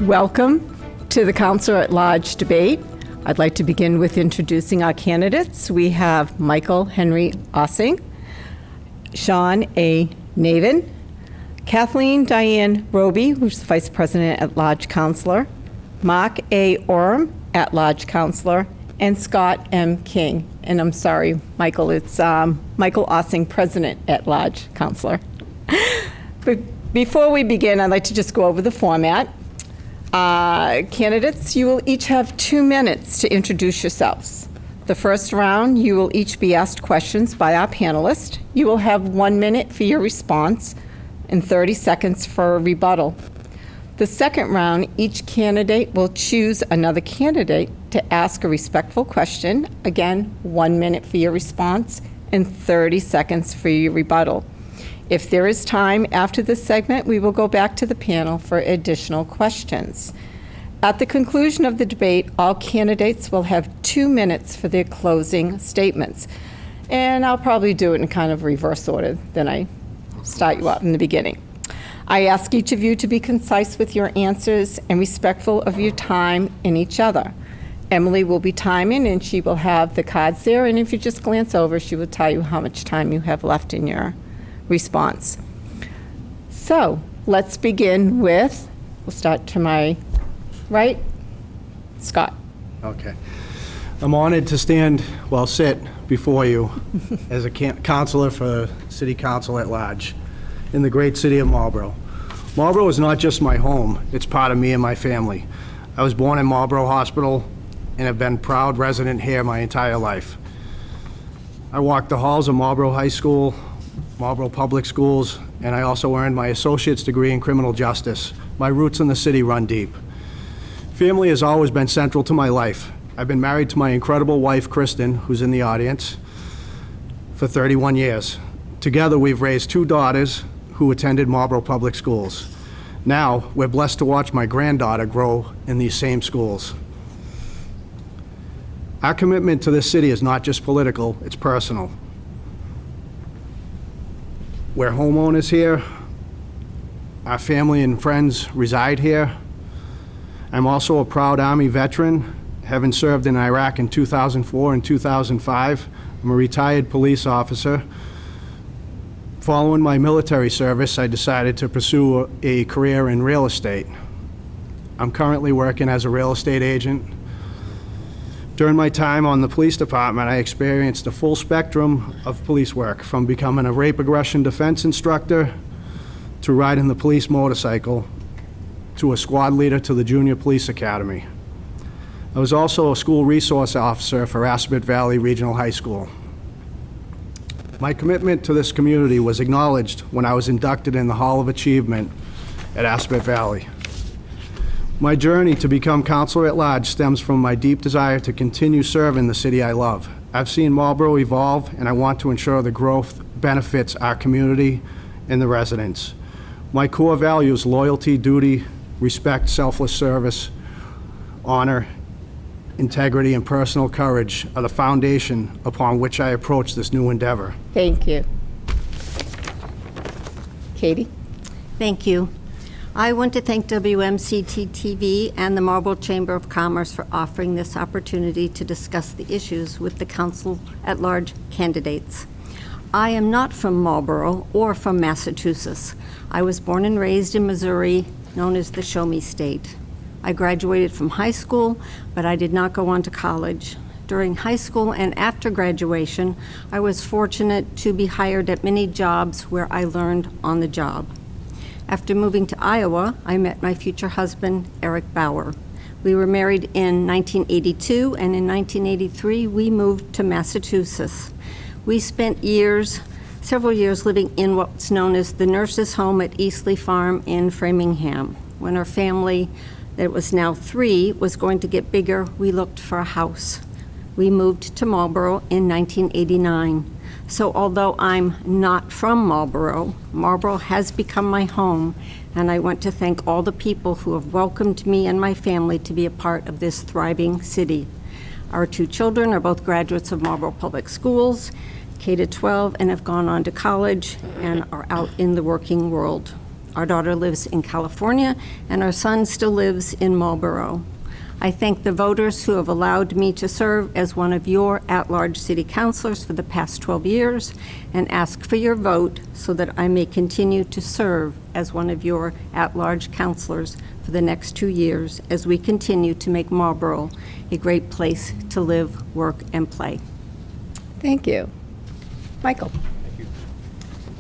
Welcome to the Counselor at Large debate. I'd like to begin with introducing our candidates. We have Michael Henry Ossing, Sean A. Navin, Kathleen Diane Roby, who's the Vice President at Large Counselor, Mark A. Orem, at Large Counselor, and Scott M. King. And I'm sorry, Michael, it's Michael Ossing, President at Large Counselor. But before we begin, I'd like to just go over the format. Candidates, you will each have 2 minutes to introduce yourselves. The first round, you will each be asked questions by our panelists. You will have 1 minute for your response and 30 seconds for a rebuttal. The second round, each candidate will choose another candidate to ask a respectful question. Again, 1 minute for your response and 30 seconds for your rebuttal. If there is time after this segment, we will go back to the panel for additional questions. At the conclusion of the debate, all candidates will have 2 minutes for their closing statements. And I'll probably do it in kind of reverse order than I start you out in the beginning. I ask each of you to be concise with your answers and respectful of your time and each other. Emily will be timing, and she will have the cards there, and if you just glance over, she will tell you how much time you have left in your response. So let's begin with, we'll start to my right, Scott. Okay. I'm honored to sit before you as a counselor for City Council at Large in the great city of Marlborough. Marlborough is not just my home, it's part of me and my family. I was born in Marlborough Hospital and have been a proud resident here my entire life. I walked the halls of Marlborough High School, Marlborough Public Schools, and I also earned my associate's degree in criminal justice. My roots in the city run deep. Family has always been central to my life. I've been married to my incredible wife, Kristen, who's in the audience, for 31 years. Together, we've raised 2 daughters who attended Marlborough Public Schools. Now, we're blessed to watch my granddaughter grow in these same schools. Our commitment to this city is not just political, it's personal. We're homeowners here. Our family and friends reside here. I'm also a proud Army veteran, having served in Iraq in 2004 and 2005. I'm a retired police officer. Following my military service, I decided to pursue a career in real estate. I'm currently working as a real estate agent. During my time on the police department, I experienced a full spectrum of police work, from becoming a rape aggression defense instructor, to riding the police motorcycle, to a squad leader to the Junior Police Academy. I was also a school resource officer for Aspet Valley Regional High School. My commitment to this community was acknowledged when I was inducted in the Hall of Achievement at Aspet Valley. My journey to become Counselor at Large stems from my deep desire to continue serving the city I love. I've seen Marlborough evolve, and I want to ensure the growth benefits our community and the residents. My core values, loyalty, duty, respect, selfless service, honor, integrity, and personal courage are the foundation upon which I approach this new endeavor. Thank you. Katie? Thank you. I want to thank WMCT-TV and the Marlborough Chamber of Commerce for offering this opportunity to discuss the issues with the Council at Large candidates. I am not from Marlborough or from Massachusetts. I was born and raised in Missouri, known as the Show Me State. I graduated from high school, but I did not go on to college. During high school and after graduation, I was fortunate to be hired at many jobs where I learned on the job. After moving to Iowa, I met my future husband, Eric Bauer. We were married in 1982, and in 1983, we moved to Massachusetts. We spent several years living in what's known as the nurses' home at Eastleigh Farm in Framingham. When our family, that was now 3, was going to get bigger, we looked for a house. We moved to Marlborough in 1989. So although I'm not from Marlborough, Marlborough has become my home, and I want to thank all the people who have welcomed me and my family to be a part of this thriving city. Our 2 children are both graduates of Marlborough Public Schools, K-12, and have gone on to college and are out in the working world. Our daughter lives in California, and our son still lives in Marlborough. I thank the voters who have allowed me to serve as one of your at-large city councilors for the past 12 years and ask for your vote so that I may continue to serve as one of your at-large councilors for the next 2 years as we continue to make Marlborough a great place to live, work, and play. Thank you. Michael?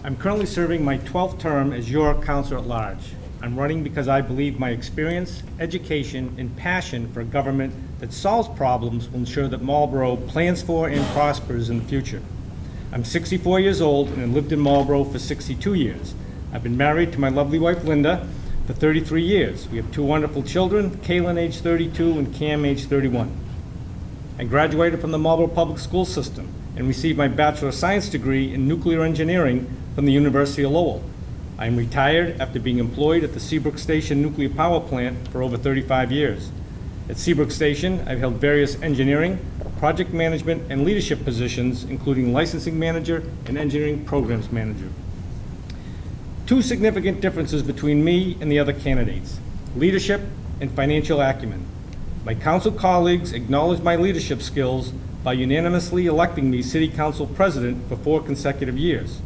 I'm currently serving my 12th term as your counselor at large. I'm running because I believe my experience, education, and passion for a government that solves problems will ensure that Marlborough plans for and prospers in the future. I'm 64 years old and have lived in Marlborough for 62 years. I've been married to my lovely wife, Linda, for 33 years. We have 2 wonderful children, Kaylin, age 32, and Cam, age 31. I graduated from the Marlborough Public School System and received my Bachelor of Science degree in Nuclear Engineering from the University of Lowell. I am retired after being employed at the Seabrook Station Nuclear Power Plant for over 35 years. At Seabrook Station, I've held various engineering, project management, and leadership positions, including licensing manager and engineering programs manager. 2 significant differences between me and the other candidates: leadership and financial acumen. My council colleagues acknowledged my leadership skills by unanimously electing me City Council President for 4 consecutive years.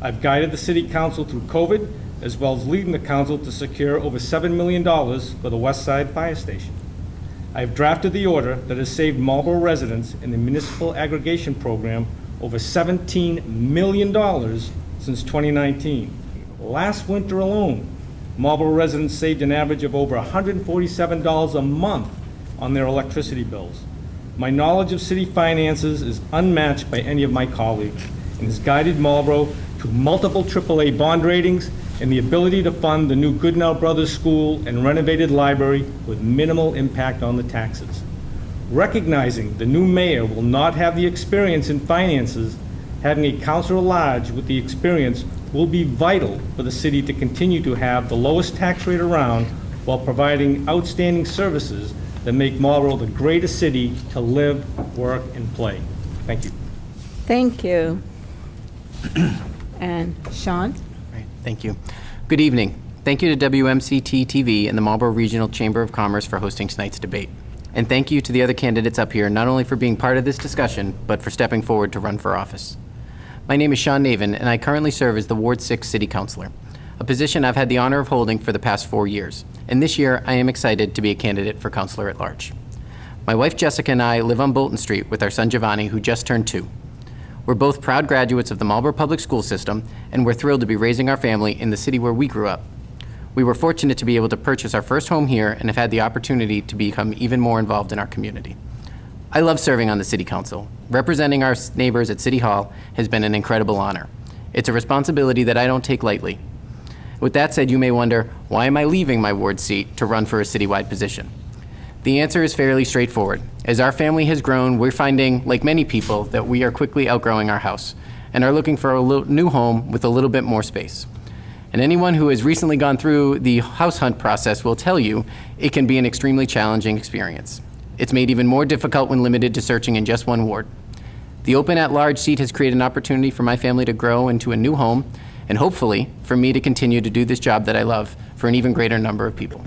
I've guided the City Council through COVID, as well as leading the council to secure over $7 million for the West Side Fire Station. I have drafted the order that has saved Marlborough residents in the municipal aggregation program over $17 million since 2019. Last winter alone, Marlborough residents saved an average of over $147 a month on their electricity bills. My knowledge of city finances is unmatched by any of my colleagues and has guided Marlborough to multiple AAA bond ratings and the ability to fund the new Goodnow Brothers School and renovated library with minimal impact on the taxes. Recognizing the new mayor will not have the experience in finances, having a councilor at large with the experience will be vital for the city to continue to have the lowest tax rate around while providing outstanding services that make Marlborough the greatest city to live, work, and play. Thank you. Thank you. And Sean? Right, thank you. Good evening. Thank you to WMCT-TV and the Marlborough Regional Chamber of Commerce for hosting tonight's debate. And thank you to the other candidates up here, not only for being part of this discussion, but for stepping forward to run for office. My name is Sean Navin, and I currently serve as the Ward 6 City Councilor, a position I've had the honor of holding for the past 4 years. And this year, I am excited to be a candidate for Councilor at Large. My wife Jessica and I live on Bolton Street with our son Giovanni, who just turned 2. We're both proud graduates of the Marlborough Public School System, and we're thrilled to be raising our family in the city where we grew up. We were fortunate to be able to purchase our first home here and have had the opportunity to become even more involved in our community. I love serving on the City Council. Representing our neighbors at City Hall has been an incredible honor. It's a responsibility that I don't take lightly. With that said, you may wonder, why am I leaving my ward seat to run for a citywide position? The answer is fairly straightforward. As our family has grown, we're finding, like many people, that we are quickly outgrowing our house and are looking for a new home with a little bit more space. And anyone who has recently gone through the house hunt process will tell you it can be an extremely challenging experience. It's made even more difficult when limited to searching in just one ward. The open at-large seat has created an opportunity for my family to grow into a new home and hopefully for me to continue to do this job that I love for an even greater number of people.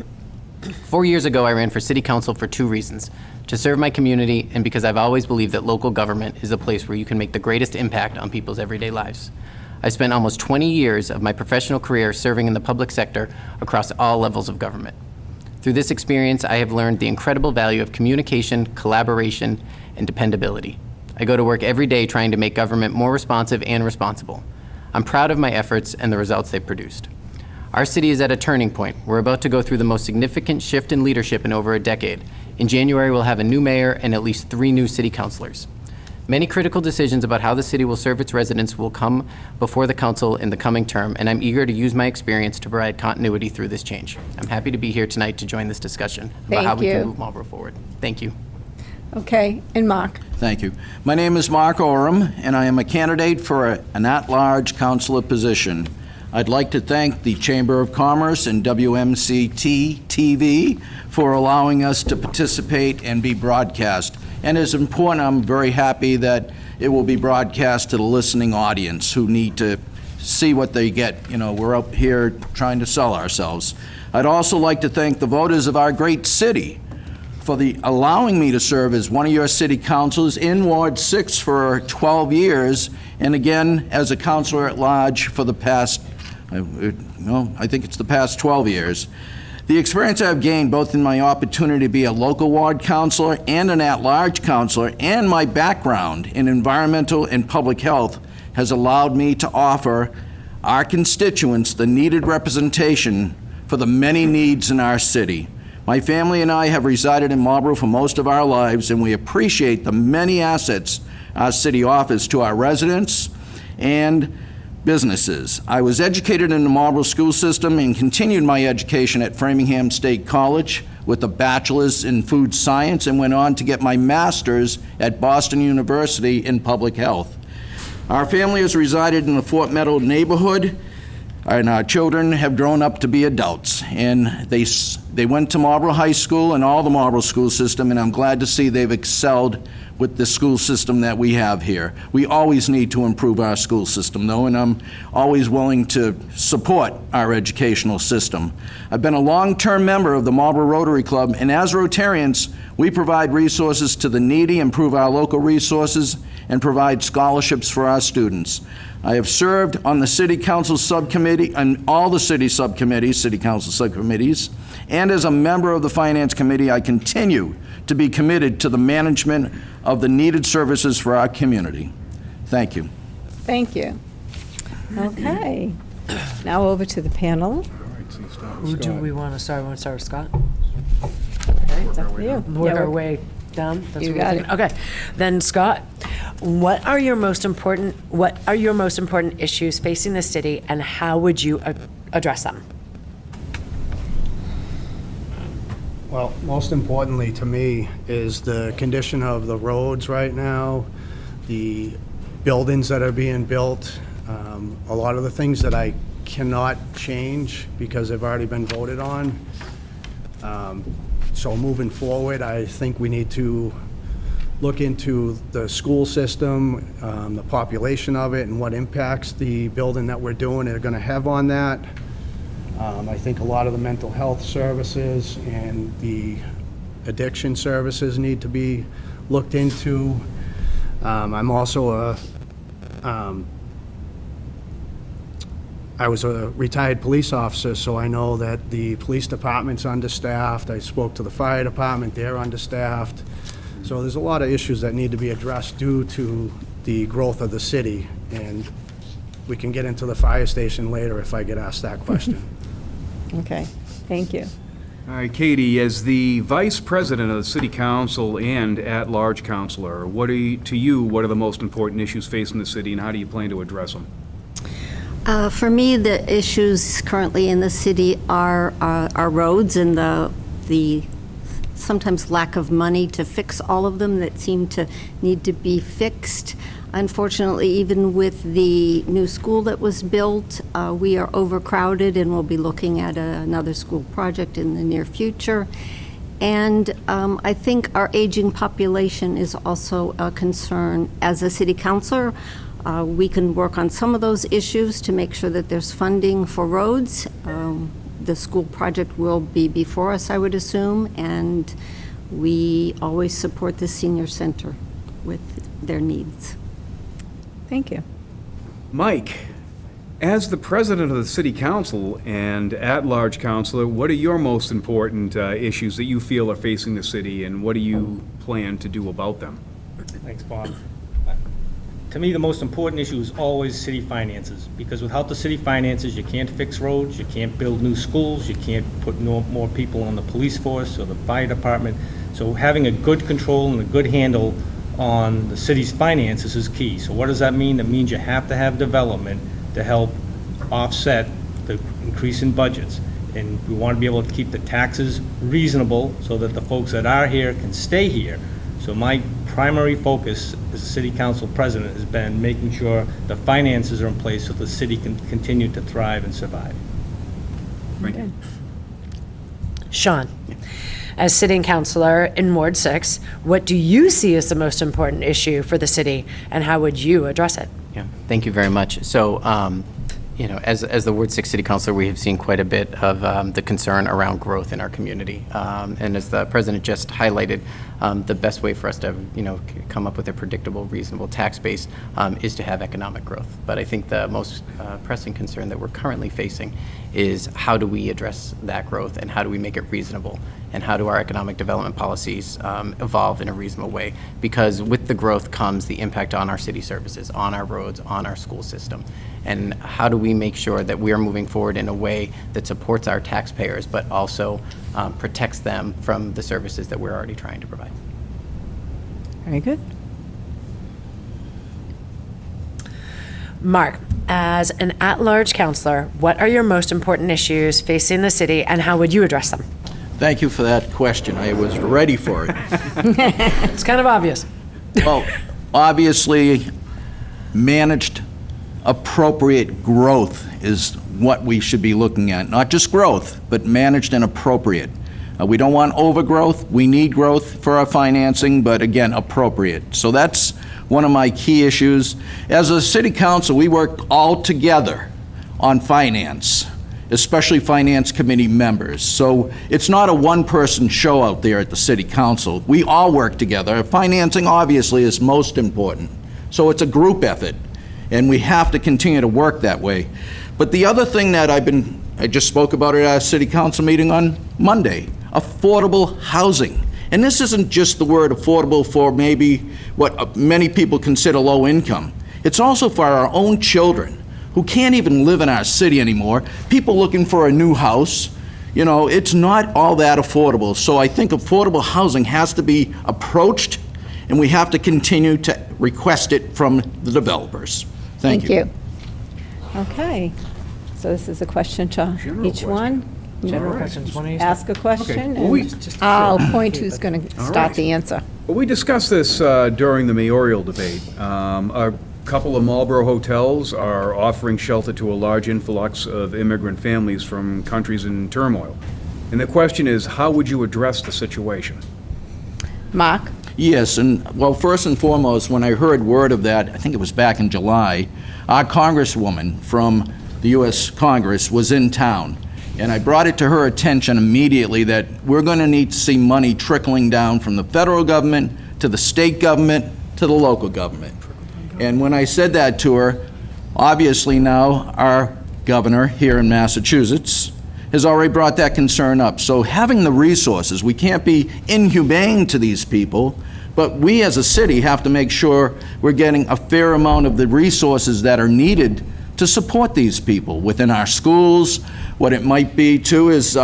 4 years ago, I ran for City Council for 2 reasons: to serve my community and because I've always believed that local government is a place where you can make the greatest impact on people's everyday lives. I spent almost 20 years of my professional career serving in the public sector across all levels of government. Through this experience, I have learned the incredible value of communication, collaboration, and dependability. I go to work every day trying to make government more responsive and responsible. I'm proud of my efforts and the results they've produced. Our city is at a turning point. We're about to go through the most significant shift in leadership in over a decade. In January, we'll have a new mayor and at least 3 new city councilors. Many critical decisions about how the city will serve its residents will come before the council in the coming term, and I'm eager to use my experience to provide continuity through this change. I'm happy to be here tonight to join this discussion about how we can move Marlborough forward. Thank you. Okay, and Mark? Thank you. My name is Mark Oram, and I am a candidate for an at-large councilor position. I'd like to thank the Chamber of Commerce and WMCT-TV for allowing us to participate and be broadcast. And as important, I'm very happy that it will be broadcast to the listening audience who need to see what they get. You know, we're up here trying to sell ourselves. I'd also like to thank the voters of our great city for allowing me to serve as one of your city councilors in Ward 6 for 12 years, and again, as a councilor at large for the past, I think it's the past 12 years. The experience I've gained, both in my opportunity to be a local ward councilor and an at-large councilor, and my background in environmental and public health, has allowed me to offer our constituents the needed representation for the many needs in our city. My family and I have resided in Marlborough for most of our lives, and we appreciate the many assets our city offers to our residents and businesses. I was educated in the Marlborough school system and continued my education at Framingham State College with a bachelor's in food science, and went on to get my master's at Boston University in public health. Our family has resided in the Fort Meadow neighborhood, and our children have grown up to be adults. And they went to Marlborough High School and all the Marlborough school system, and I'm glad to see they've excelled with the school system that we have here. We always need to improve our school system, though, and I'm always willing to support our educational system. I've been a long-term member of the Marlborough Rotary Club, and as Rotarians, we provide resources to the needy, improve our local resources, and provide scholarships for our students. I have served on the City Council subcommittee and all the city subcommittees, City Council subcommittees, and as a member of the Finance Committee, I continue to be committed to the management of the needed services for our community. Thank you. Thank you. Okay. Now over to the panel. Who do we want to start? Want to start with Scott? Okay. It's up to you. Work our way down. That's You what got we're thinking. Okay. Then Scott, what are your most important issues facing the city, and how would you address them? Well, most importantly to me is the condition of the roads right now, the buildings that are being built, a lot of the things that I cannot change because they've already been voted on. So moving forward, I think we need to look into the school system, the population of it, and what impacts the building that we're doing are going to have on that. I think a lot of the mental health services and the addiction services need to be looked into. I'm also I was a retired police officer, so I know that the police department's understaffed. I spoke to the fire department, they're understaffed. So there's a lot of issues that need to be addressed due to the growth of the city. And we can get into the fire station later if I get asked that question. Okay, thank you. All right, Katie, as the Vice President of the City Council and at-large councilor, what are the most important issues facing the city, and how do you plan to address them? For me, the issues currently in the city are our roads and the sometimes lack of money to fix all of them that seem to need to be fixed. Unfortunately, even with the new school that was built, we are overcrowded, and we'll be looking at another school project in the near future. And I think our aging population is also a concern. As a city councilor, we can work on some of those issues to make sure that there's funding for roads. The school project will be before us, I would assume, and we always support the senior center with their needs. Thank you. Mike, as the President of the City Council and at-large councilor, what are your most important issues that you feel are facing the city, and what do you plan to do about them? Thanks, Bob. To me, the most important issue is always city finances, because without the city finances, you can't fix roads, you can't build new schools, you can't put more people on the police force or the fire department. So having a good control and a good handle on the city's finances is key. So what does that mean? That means you have to have development to help offset the increase in budgets. And we want to be able to keep the taxes reasonable so that the folks that are here can stay here. So my primary focus as a city council president has been making sure the finances are in place so the city can continue to thrive and survive. Thank you. Sean, as sitting councilor in Ward 6, what do you see as the most important issue for the city, and how would you address it? Yeah, thank you very much. So As the Ward 6 City Councilor, we have seen quite a bit of the concern around growth in our community. And as the President just highlighted, the best way for us to, come up with a predictable, reasonable tax base is to have economic growth. But I think the most pressing concern that we're currently facing is how do we address that growth and how do we make it reasonable? And how do our economic development policies evolve in a reasonable way? Because with the growth comes the impact on our city services, on our roads, on our school system. And how do we make sure that we are moving forward in a way that supports our taxpayers, but also protects them from the services that we're already trying to provide? Very good. Mark, as an at-large counselor, what are your most important issues facing the city and how would you address them? Thank you for that question. I was ready for it. It's kind of obvious. Well, obviously, managed appropriate growth is what we should be looking at. Not just growth, but managed and appropriate. We don't want overgrowth. We need growth for our financing, but again, appropriate. So that's one of my key issues. As a city council, we work all together on finance, especially finance committee members. So it's not a one-person show out there at the city council. We all work together. Financing obviously is most important. So it's a group effort, and we have to continue to work that way. But the other thing that I just spoke about at our city council meeting on Monday, affordable housing. And this isn't just the word affordable for maybe what many people consider low income. It's also for our own children who can't even live in our city anymore, people looking for a new house. It's not all that affordable. So I think affordable housing has to be approached, and we have to continue to request it from the developers. Thank you. Okay, so this is a question to General each one. General questions. Why don't you start? Ask a question, Okay, well, we- and I'll point who's going to All start right. the answer. Well, we discussed this during the mayoral debate. A couple of Marlborough hotels are offering shelter to a large influx of immigrant families from countries in turmoil. And the question is, how would you address the situation? Mark? Yes, and well, first and foremost, when I heard word of that, I think it was back in July, our congresswoman from the U.S. Congress was in town. And I brought it to her attention immediately that we're going to need to see money trickling down from the federal government to the state government to the local government. And when I said that to her, obviously now our governor here in Massachusetts has already brought that concern up. So having the resources, we can't be inhumane to these people, but we as a city have to make sure we're getting a fair amount of the resources that are needed to support these people within our schools. What it might be too is,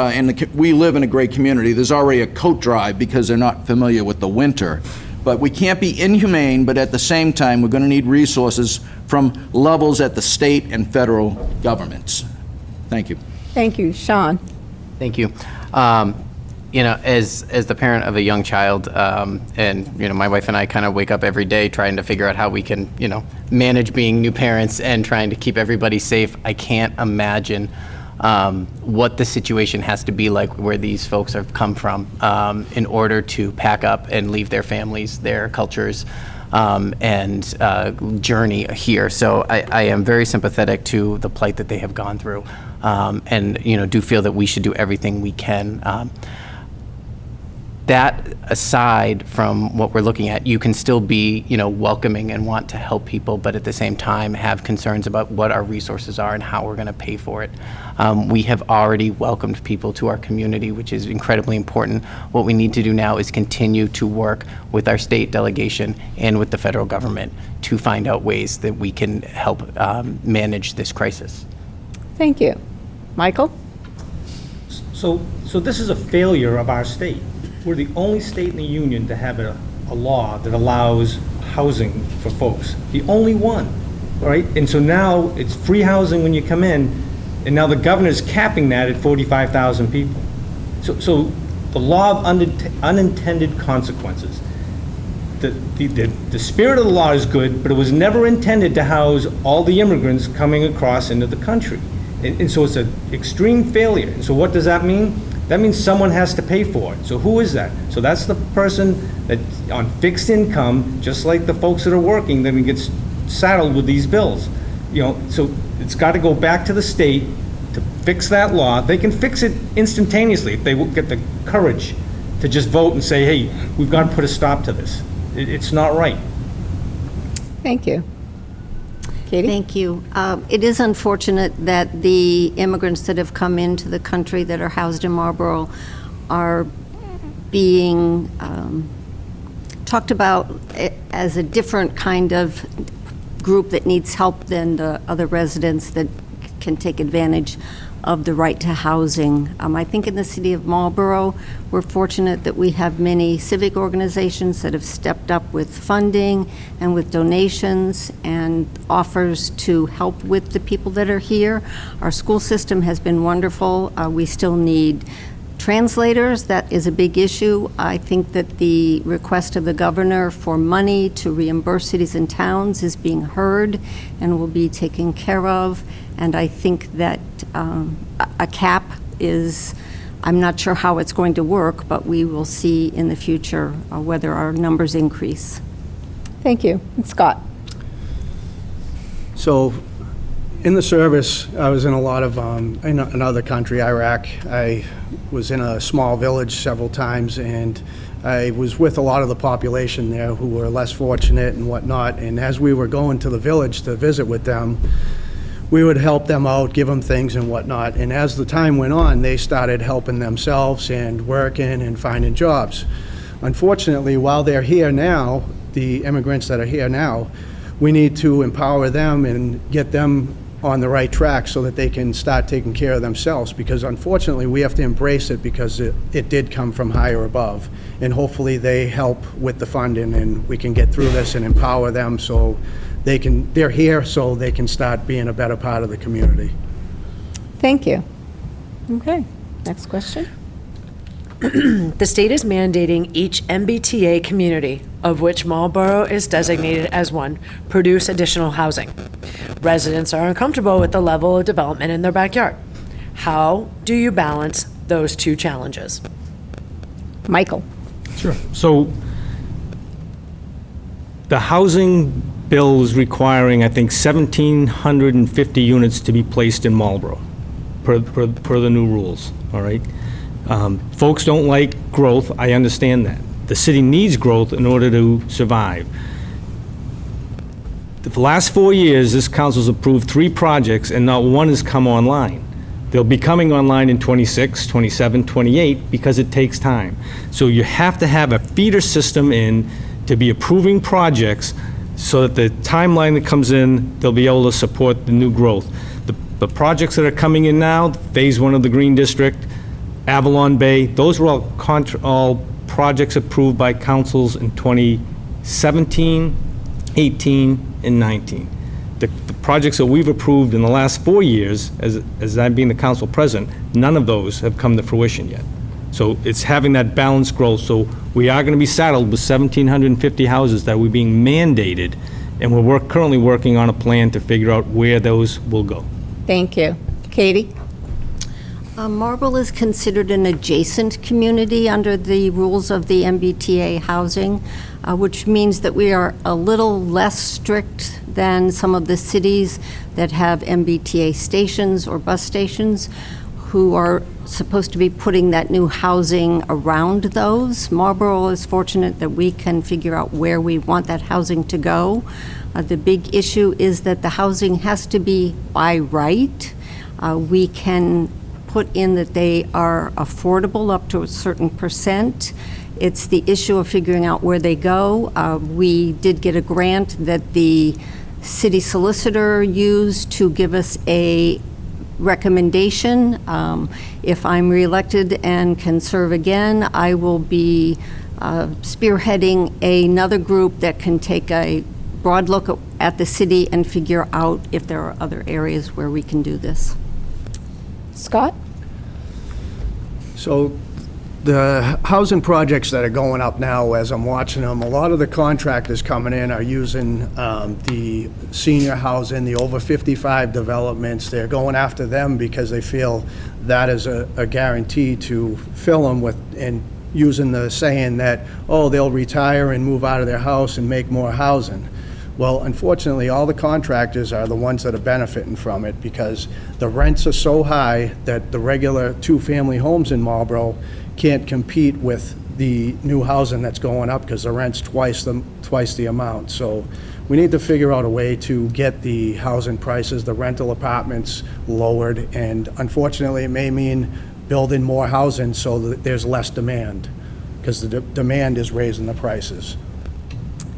we live in a great community, there's already a coat drive because they're not familiar with the winter. But we can't be inhumane, but at the same time, we're going to need resources from levels at the state and federal governments. Thank you. Thank you. Sean? Thank you. As the parent of a young child, and my wife and I kind of wake up every day trying to figure out how we can, manage being new parents and trying to keep everybody safe. I can't imagine what the situation has to be like where these folks have come from in order to pack up and leave their families, their cultures, and journey here. So I am very sympathetic to the plight that they have gone through, and do feel that we should do everything we can. That aside from what we're looking at, you can still be, welcoming and want to help people, but at the same time have concerns about what our resources are and how we're going to pay for it. We have already welcomed people to our community, which is incredibly important. What we need to do now is continue to work with our state delegation and with the federal government to find out ways that we can help manage this crisis. Thank you. Michael? So this is a failure of our state. We're the only state in the union to have a law that allows housing for folks. The only one, right? And so now it's free housing when you come in, and now the governor's capping that at 45,000 people. So the law of unintended consequences. The spirit of the law is good, but it was never intended to house all the immigrants coming across into the country. And so it's an extreme failure. And so what does that mean? That means someone has to pay for it. So who is that? So that's the person that on fixed income, just like the folks that are working, then gets saddled with these bills. So It's got to go back to the state to fix that law. They can fix it instantaneously if they will get the courage to just vote and say, hey, we've got to put a stop to this. It's not right. Thank you. Katie? Thank you. It is unfortunate that the immigrants that have come into the country that are housed in Marlborough are being talked about as a different kind of group that needs help than the other residents that can take advantage of the right to housing. I think in the city of Marlborough, we're fortunate that we have many civic organizations that have stepped up with funding and with donations and offers to help with the people that are here. Our school system has been wonderful. We still need translators. That is a big issue. I think that the request of the governor for money to reimburse cities and towns is being heard and will be taken care of. And I think that a cap is, I'm not sure how it's going to work, but we will see in the future whether our numbers increase. Thank you. And Scott? So, in the service, I was in a lot of, in another country, Iraq. I was in a small village several times, and I was with a lot of the population there who were less fortunate and whatnot. And as we were going to the village to visit with them, we would help them out, give them things and whatnot. And as the time went on, they started helping themselves and working and finding jobs. Unfortunately, while they're here now, the immigrants that are here now, we need to empower them and get them on the right track so that they can start taking care of themselves, because unfortunately we have to embrace it because it did come from higher above, and hopefully they help with the funding and we can get through this and empower them so they're here so they can start being a better part of the community. Thank you. Okay, next question. The state is mandating each MBTA community, of which Marlborough is designated as one, produce additional housing. Residents are uncomfortable with the level of development in their backyard. How do you balance those two challenges? Michael? Sure. So the housing bill is requiring, I think, 1,750 units to be placed in Marlborough per the new rules, all right? Folks don't like growth, I understand that. The city needs growth in order to survive. The last 4 years, this council's approved 3 projects and not one has come online. They'll be coming online in 26, 27, 28 because it takes time. So you have to have a feeder system in to be approving projects so that the timeline that comes in, they'll be able to support the new growth. The projects that are coming in now, Phase 1 of the Green District, Avalon Bay, those were all projects approved by councils in 2017, 18, and 19. The projects that we've approved in the last 4 years, as I'm being the council president, none of those have come to fruition yet. So it's having that balanced growth. So we are going to be saddled with 1,750 houses that we're being mandated, and we're currently working on a plan to figure out where those will go. Thank you. Katie? Marlborough is considered an adjacent community under the rules of the MBTA housing, which means that we are a little less strict than some of the cities that have MBTA stations or bus stations who are supposed to be putting that new housing around those. Marlborough is fortunate that we can figure out where we want that housing to go. The big issue is that the housing has to be by right. We can put in that they are affordable up to a certain percent. It's the issue of figuring out where they go. We did get a grant that the city solicitor used to give us a recommendation. If I'm reelected and can serve again, I will be spearheading another group that can take a broad look at the city and figure out if there are other areas where we can do this. Scott? So the housing projects that are going up now, as I'm watching them, a lot of the contractors coming in are using the senior housing, the over 55 developments. They're going after them because they feel that is a guarantee to fill them with, and using the saying that, oh, they'll retire and move out of their house and make more housing. Well, unfortunately, all the contractors are the ones that are benefiting from it because the rents are so high that the regular two-family homes in Marlborough can't compete with the new housing that's going up because the rent's twice the amount. So we need to figure out a way to get the housing prices, the rental apartments lowered, and unfortunately, it may mean building more housing so that there's less demand because the demand is raising the prices.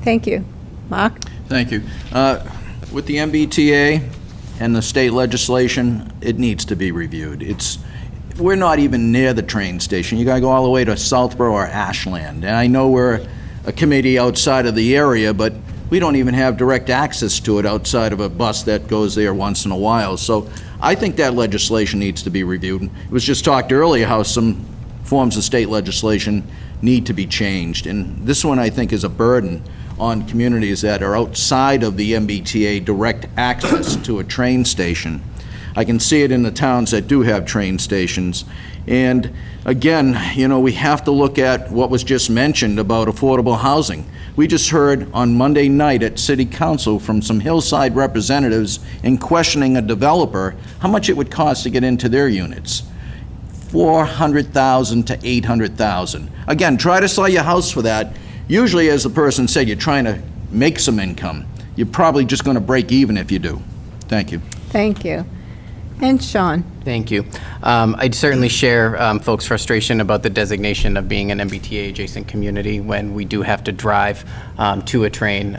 Thank you. Mark? Thank you. With the MBTA and the state legislation, it needs to be reviewed. We're not even near the train station. You gotta go all the way to Southborough or Ashland. And I know we're a committee outside of the area, but we don't even have direct access to it outside of a bus that goes there once in a while. So I think that legislation needs to be reviewed. It was just talked earlier how some forms of state legislation need to be changed. And this one, I think, is a burden on communities that are outside of the MBTA direct access to a train station. I can see it in the towns that do have train stations. And again, you know, we have to look at what was just mentioned about affordable housing. We just heard on Monday night at City Council from some hillside representatives in questioning a developer how much it would cost to get into their units. $400,000 to $800,000. Again, try to sell your house for that. Usually, as the person said, you're trying to make some income. You're probably just going to break even if you do. Thank you. Thank you. And Sean? Thank you. I'd certainly share folks' frustration about the designation of being an MBTA-adjacent community when we do have to drive to a train.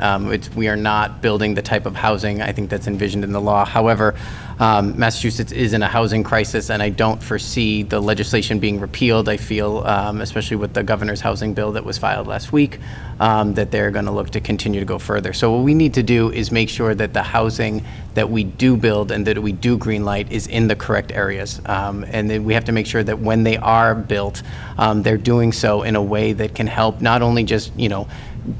We are not building the type of housing I think that's envisioned in the law. However, Massachusetts is in a housing crisis, and I don't foresee the legislation being repealed. I feel, especially with the governor's housing bill that was filed last week, that they're going to look to continue to go further. So what we need to do is make sure that the housing that we do build and that we do greenlight is in the correct areas. And then we have to make sure that when they are built, they're doing so in a way that can help not only just,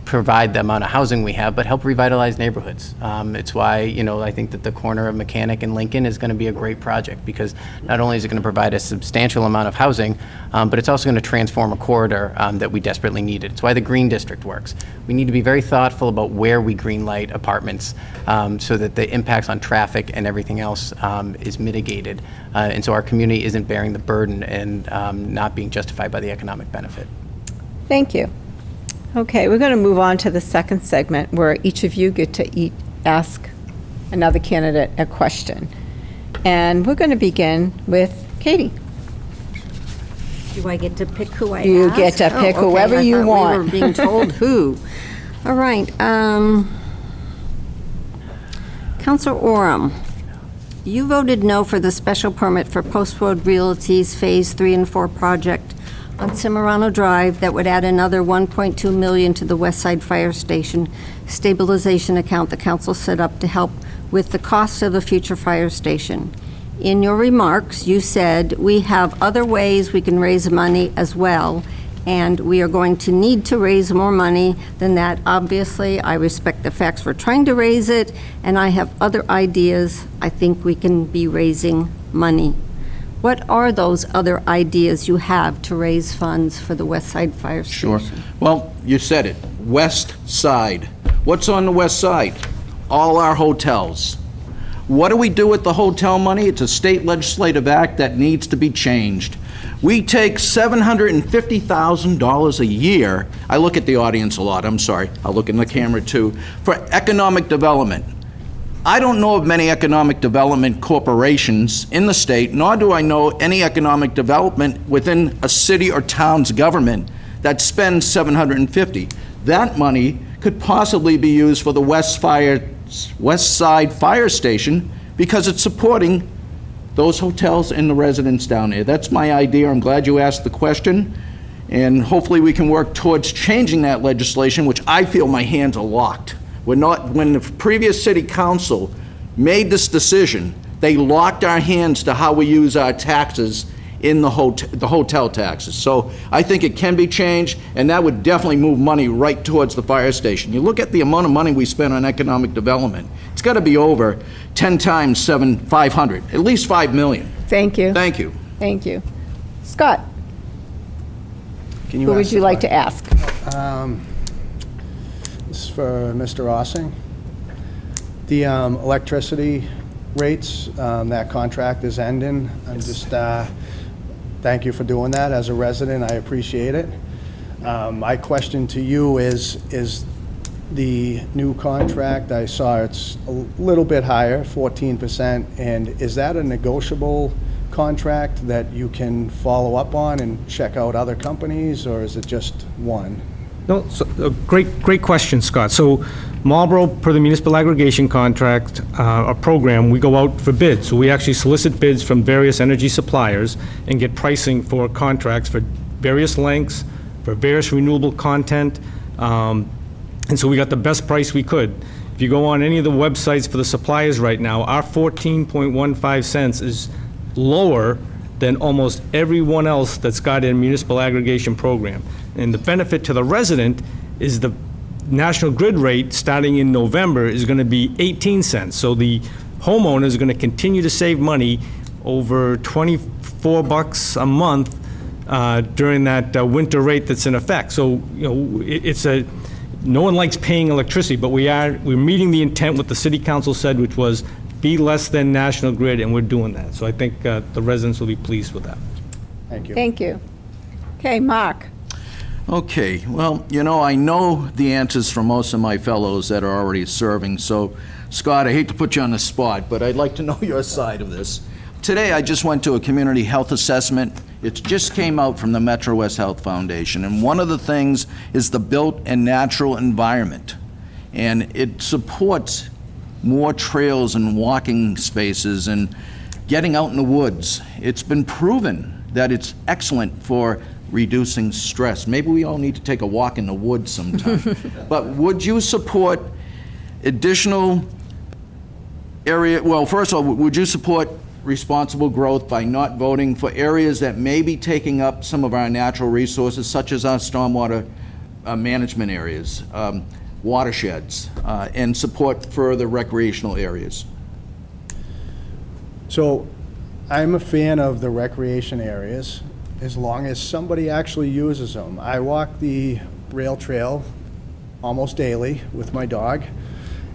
provide the amount of housing we have, but help revitalize neighborhoods. It's why, I think that the corner of Mechanic and Lincoln is going to be a great project because not only is it going to provide a substantial amount of housing, but it's also going to transform a corridor that we desperately needed. It's why the Green District works. We need to be very thoughtful about where we greenlight apartments so that the impacts on traffic and everything else is mitigated. And so our community isn't bearing the burden and not being justified by the economic benefit. Thank you. Okay, we're going to move on to the second segment where each of you get to ask another candidate a question. And we're going to begin with Katie. Do I get to pick who I ask? You get to pick whoever you want. We were being told who. All right. Councilor Oram, you voted no for the special permit for Post Road Realty's Phase 3 and 4 project on Cimarano Drive that would add another $1.2 million to the West Side Fire Station stabilization account the council set up to help with the cost of the future fire station. In your remarks, you said, we have other ways we can raise money as well, and we are going to need to raise more money than that. Obviously, I respect the facts we're trying to raise it, and I have other ideas. I think we can be raising money. What are those other ideas you have to raise funds for the West Side Fire Station? Sure. Well, you said it, West Side. What's on the west side? All our hotels. What do we do with the hotel money? It's a state legislative act that needs to be changed. We take $750,000 a year, I look at the audience a lot, I'm sorry, I'll look in the camera too, for economic development. I don't know of many economic development corporations in the state, nor do I know any economic development within a city or town's government that spends $750,000. That money could possibly be used for the West Side Fire Station because it's supporting those hotels and the residents down there. That's my idea. I'm glad you asked the question. And hopefully we can work towards changing that legislation, which I feel my hands are locked. When the previous city council made this decision, they locked our hands to how we use our taxes in the hotel taxes. So I think it can be changed, and that would definitely move money right towards the fire station. You look at the amount of money we spend on economic development, it's got to be over 10 times 500, at least $5 million. Thank you. Thank you. Thank you. Scott, Can you who would ask you the like to question? ask? This is for Mr. Ossing. The electricity rates, that contract is ending. I'm just, thank you for doing that. As a resident, I appreciate it. My question to you is the new contract, I saw it's a little bit higher, 14%, and is that a negotiable contract that you can follow up on and check out other companies, or is it just one? No, so, great question, Scott. So Marlborough, per the municipal aggregation contract, a program, we go out for bids. So we actually solicit bids from various energy suppliers and get pricing for contracts for various lengths, for various renewable content. And so we got the best price we could. If you go on any of the websites for the suppliers right now, our 14.15 cents is lower than almost everyone else that's got a municipal aggregation program. And the benefit to the resident is the National Grid rate, starting in November, is going to be 18 cents. So the homeowner is going to continue to save money over $24 a month during that winter rate that's in effect. So, you know, no one likes paying electricity, but we're meeting the intent what the city council said, which was be less than National Grid, and we're doing that. So I think the residents will be pleased with that. Thank you. Thank you. Okay, Mark. Okay, well, you know, I know the answers from most of my fellows that are already serving, so, Scott, I hate to put you on the spot, but I'd like to know your side of this. Today, I just went to a community health assessment. It just came out from the Metro West Health Foundation, and one of the things is the built and natural environment. And it supports more trails and walking spaces and getting out in the woods. It's been proven that it's excellent for reducing stress. Maybe we all need to take a walk in the woods sometime. But would you support additional area, well, first of all, would you support responsible growth by not voting for areas that may be taking up some of our natural resources, such as our stormwater management areas, watersheds, and support further recreational areas? So I'm a fan of the recreation areas as long as somebody actually uses them. I walk the rail trail almost daily with my dog.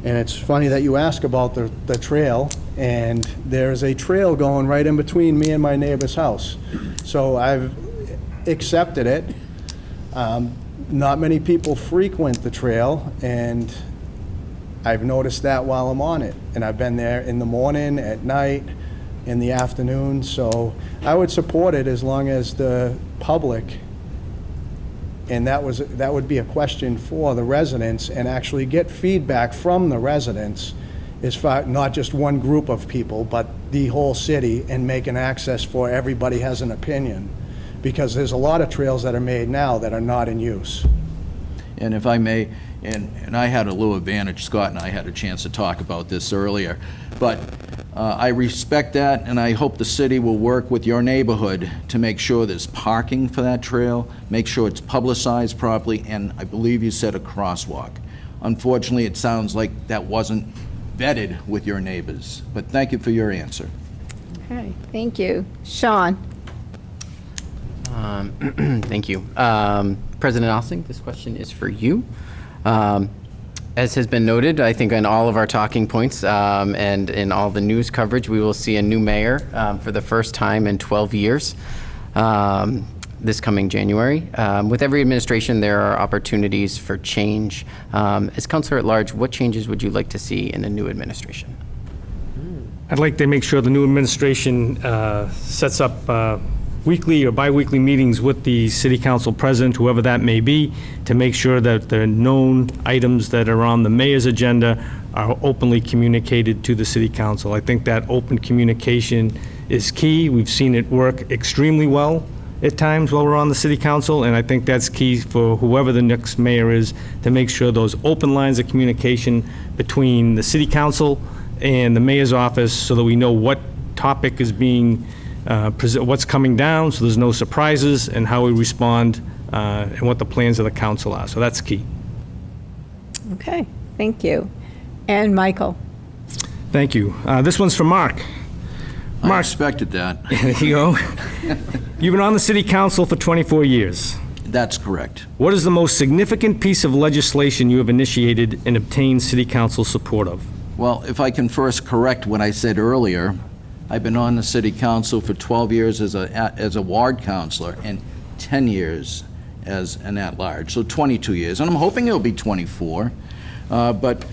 And it's funny that you ask about the trail, and there's a trail going right in between me and my neighbor's house. So I've accepted it. Not many people frequent the trail, and I've noticed that while I'm on it. And I've been there in the morning, at night, in the afternoon. So I would support it as long as the public, and that would be a question for the residents, and actually get feedback from the residents, as far, not just one group of people, but the whole city, and make an access for everybody has an opinion. Because there's a lot of trails that are made now that are not in use. And if I may, and I had a little advantage, Scott and I had a chance to talk about this earlier, but I respect that, and I hope the city will work with your neighborhood to make sure there's parking for that trail, make sure it's publicized properly, and I believe you said a crosswalk. Unfortunately, it sounds like that wasn't vetted with your neighbors, but thank you for your answer. Okay, thank you. Sean. Thank you. President Ossing, this question is for you. As has been noted, I think on all of our talking points and in all the news coverage, we will see a new mayor for the first time in 12 years this coming January. With every administration, there are opportunities for change. As Councilor at Large, what changes would you like to see in a new administration? I'd like to make sure the new administration sets up weekly or bi-weekly meetings with the city council president, whoever that may be, to make sure that the known items that are on the mayor's agenda are openly communicated to the city council. I think that open communication is key. We've seen it work extremely well at times while we're on the city council, and I think that's key for whoever the next mayor is, to make sure those open lines of communication between the city council and the mayor's office, so that we know what topic is being what's coming down, so there's no surprises, and how we respond and what the plans of the council are. So that's key. Okay, thank you. And Michael. Thank you. This one's for Mark. I expected that. There you go. You've been on the city council for 24 years. That's correct. What is the most significant piece of legislation you have initiated and obtained city council support of? Well, if I can first correct what I said earlier, I've been on the city council for 12 years as a ward councilor and 10 years as an at-large, so 22 years, and I'm hoping it'll be 24. But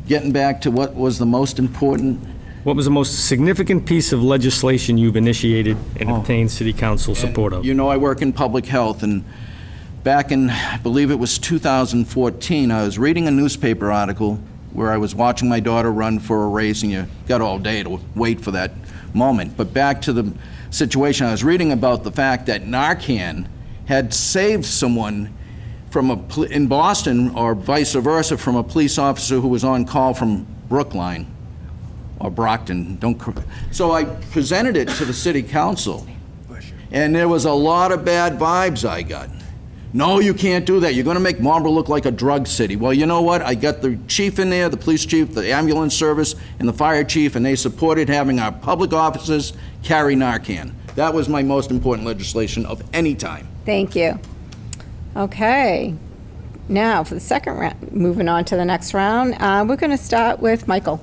getting back to what was the most important, What was the most significant piece of legislation you've initiated and obtained city council support of? you know, I work in public health, and back in, I believe it was 2014, I was reading a newspaper article where I was watching my daughter run for a race, and you got all day to wait for that moment. But back to the situation, I was reading about the fact that Narcan had saved someone from in Boston, or vice versa, from a police officer who was on call from Brookline, or Brockton, so I presented it to the city council, and there was a lot of bad vibes I got. No, you can't do that. You're going to make Marlborough look like a drug city. Well, you know what? I got the chief in there, the police chief, the ambulance service, and the fire chief, and they supported having our public officers carry Narcan. That was my most important legislation of any time. Thank you. Okay. Now, for the second round, moving on to the next round, we're going to start with Michael.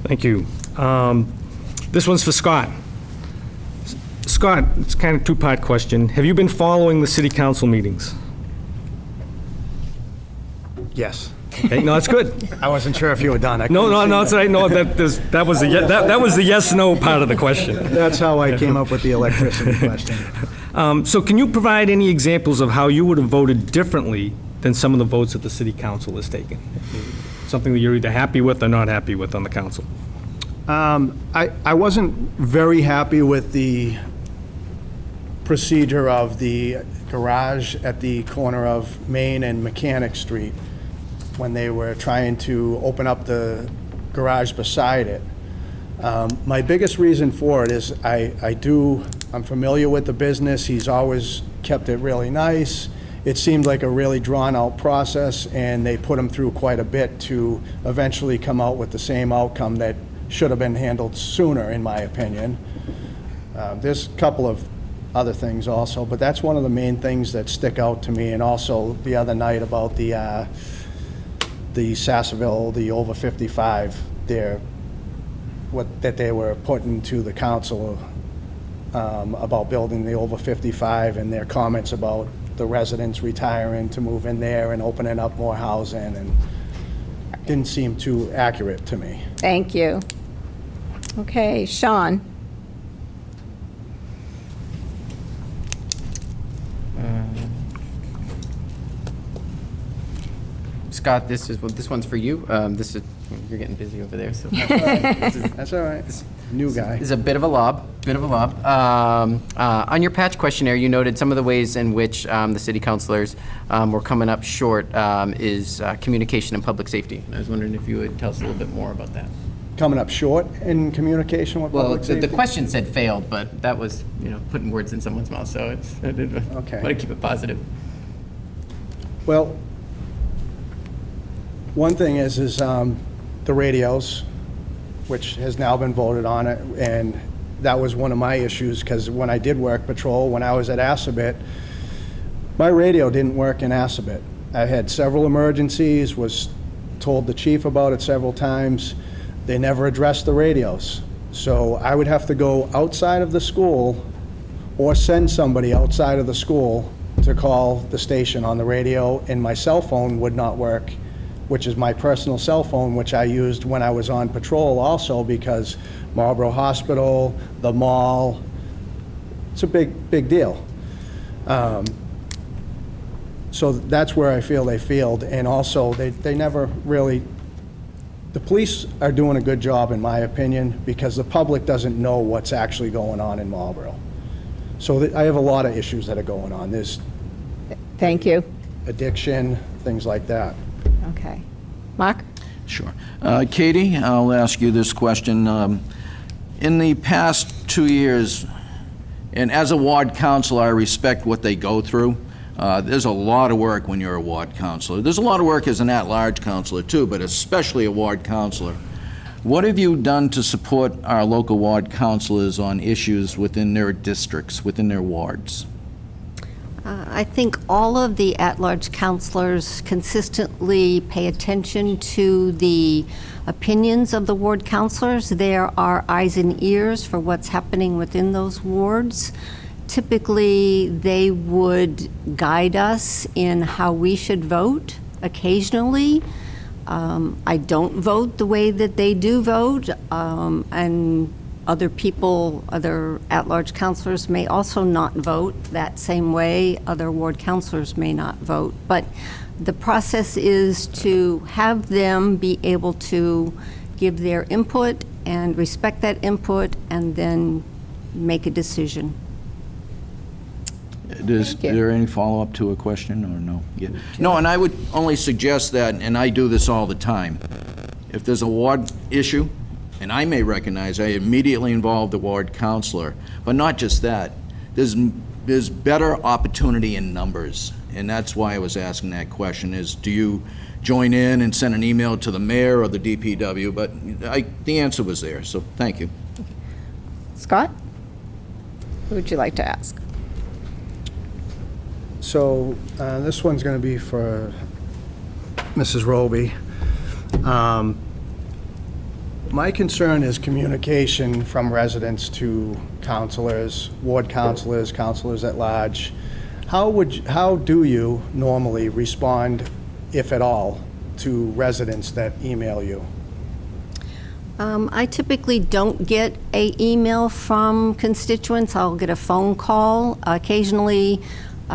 Thank you. This one's for Scott. Scott, it's kind of a two-part question. Have you been following the city council meetings? Yes. Okay, no, that's good. I wasn't sure if you were done. No, it's all right. No, that was the yes/no part of the question. That's how I came up with the electricity question. So can you provide any examples of how you would have voted differently than some of the votes that the city council has taken? Something that you're either happy with or not happy with on the council? I wasn't very happy with the procedure of the garage at the corner of Main and Mechanic Street when they were trying to open up the garage beside it. My biggest reason for it is I'm familiar with the business. He's always kept it really nice. It seemed like a really drawn-out process, and they put him through quite a bit to eventually come out with the same outcome that should have been handled sooner, in my opinion. There's a couple of other things also, but that's one of the main things that stick out to me. And also the other night about the Sassaville, the over 55, that they were putting to the council about building the over 55, and their comments about the residents retiring to move in there and opening up more housing, and didn't seem too accurate to me. Thank you. Okay, Sean. Scott, this one's for you. You're getting busy over there, so. That's all right. New guy. This is a bit of a lob. On your patch questionnaire, you noted some of the ways in which the city councilors were coming up short is communication and public safety. And I was wondering if you would tell us a little bit more about that. Coming up short in communication with Well, public safety? the question said failed, but that was, putting words in someone's mouth, so I didn't want to keep it positive. Well, one thing is the radios, which has now been voted on it, and that was one of my issues, because when I did work patrol, when I was at Assabet, my radio didn't work in Assabet. I had several emergencies, was told the chief about it several times. They never addressed the radios. So I would have to go outside of the school or send somebody outside of the school to call the station on the radio, and my cell phone would not work, which is my personal cell phone, which I used when I was on patrol also, because Marlborough Hospital, the mall, it's a big deal. So that's where I feel they failed. And also, they never really, the police are doing a good job, in my opinion, because the public doesn't know what's actually going on in Marlborough. So I have a lot of issues that are going on. There's Thank you. addiction, things like that. Okay. Mark? Sure. Katie, I'll ask you this question. In the past 2 years, and as a ward councilor, I respect what they go through. There's a lot of work when you're a ward councilor. There's a lot of work as an at-large councilor too, but especially a ward councilor. What have you done to support our local ward councilors on issues within their districts, within their wards? I think all of the at-large counselors consistently pay attention to the opinions of the ward counselors. There are eyes and ears for what's happening within those wards. Typically, they would guide us in how we should vote occasionally. I don't vote the way that they do vote, and other people, other at-large counselors may also not vote that same way. Other ward counselors may not vote. But the process is to have them be able to give their input and respect that input and then make a decision. Is there any follow-up to a question, or no? Yeah. No, and I would only suggest that, and I do this all the time, if there's a ward issue, and I may recognize, I immediately involve the ward counselor. But not just that, there's better opportunity in numbers, and that's why I was asking that question, is do you join in and send an email to the mayor or the DPW? But the answer was there, so thank you. Scott? Who would you like to ask? So this one's going to be for Mrs. Roby. My concern is communication from residents to counselors, ward counselors, counselors at large. How do you normally respond, if at all, to residents that email you? I typically don't get an email from constituents. I'll get a phone call. Occasionally,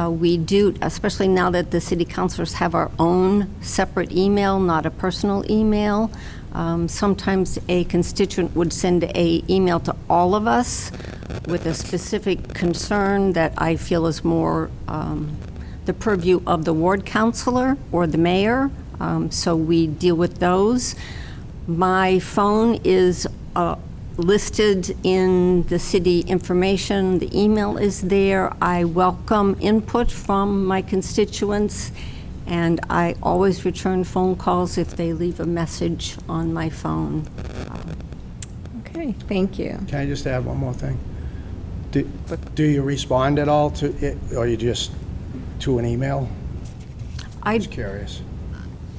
we do, especially now that the city councilors have our own separate email, not a personal email. Sometimes a constituent would send an email to all of us with a specific concern that I feel is more the purview of the ward counselor or the mayor. So we deal with those. My phone is listed in the city information. The email is there. I welcome input from my constituents, and I always return phone calls if they leave a message on my phone. Okay, thank you. Can I just add one more thing? Do you respond at all to it, or you just to an email? Just curious.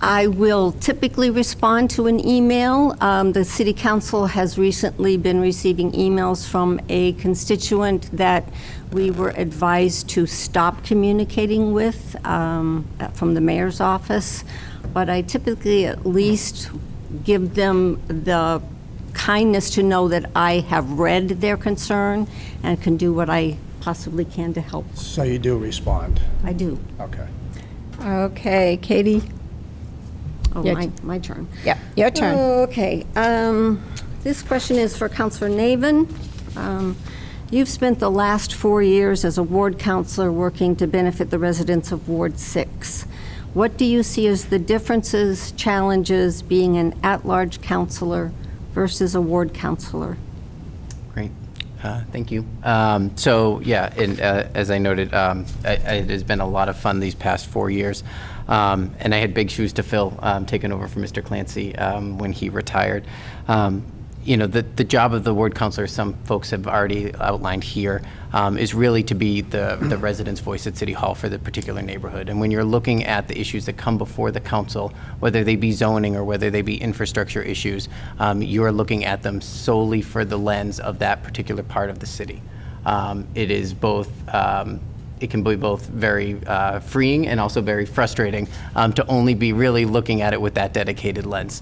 I will typically respond to an email. The City Council has recently been receiving emails from a constituent that we were advised to stop communicating with from the mayor's office. But I typically at least give them the kindness to know that I have read their concern and can do what I possibly can to help. So you do respond? I do. Okay. Okay, Katie? Oh, Yeah. my turn. Yeah, your turn. Okay. This question is for Councilor Navin. You've spent the last 4 years as a ward councilor working to benefit the residents of Ward 6. What do you see as the differences, challenges being an at-large councilor versus a ward councilor? Great. Thank you. So, yeah, and, as I noted, it has been a lot of fun these past 4 years. And I had big shoes to fill, taking over from Mr. Clancy when he retired. You know, the job of the ward councilor, some folks have already outlined here, is really to be the resident's voice at City Hall for the particular neighborhood. And when you're looking at the issues that come before the council, whether they be zoning or whether they be infrastructure issues, you are looking at them solely for the lens of that particular part of the city. It is both it can be both very freeing and also very frustrating to only be really looking at it with that dedicated lens.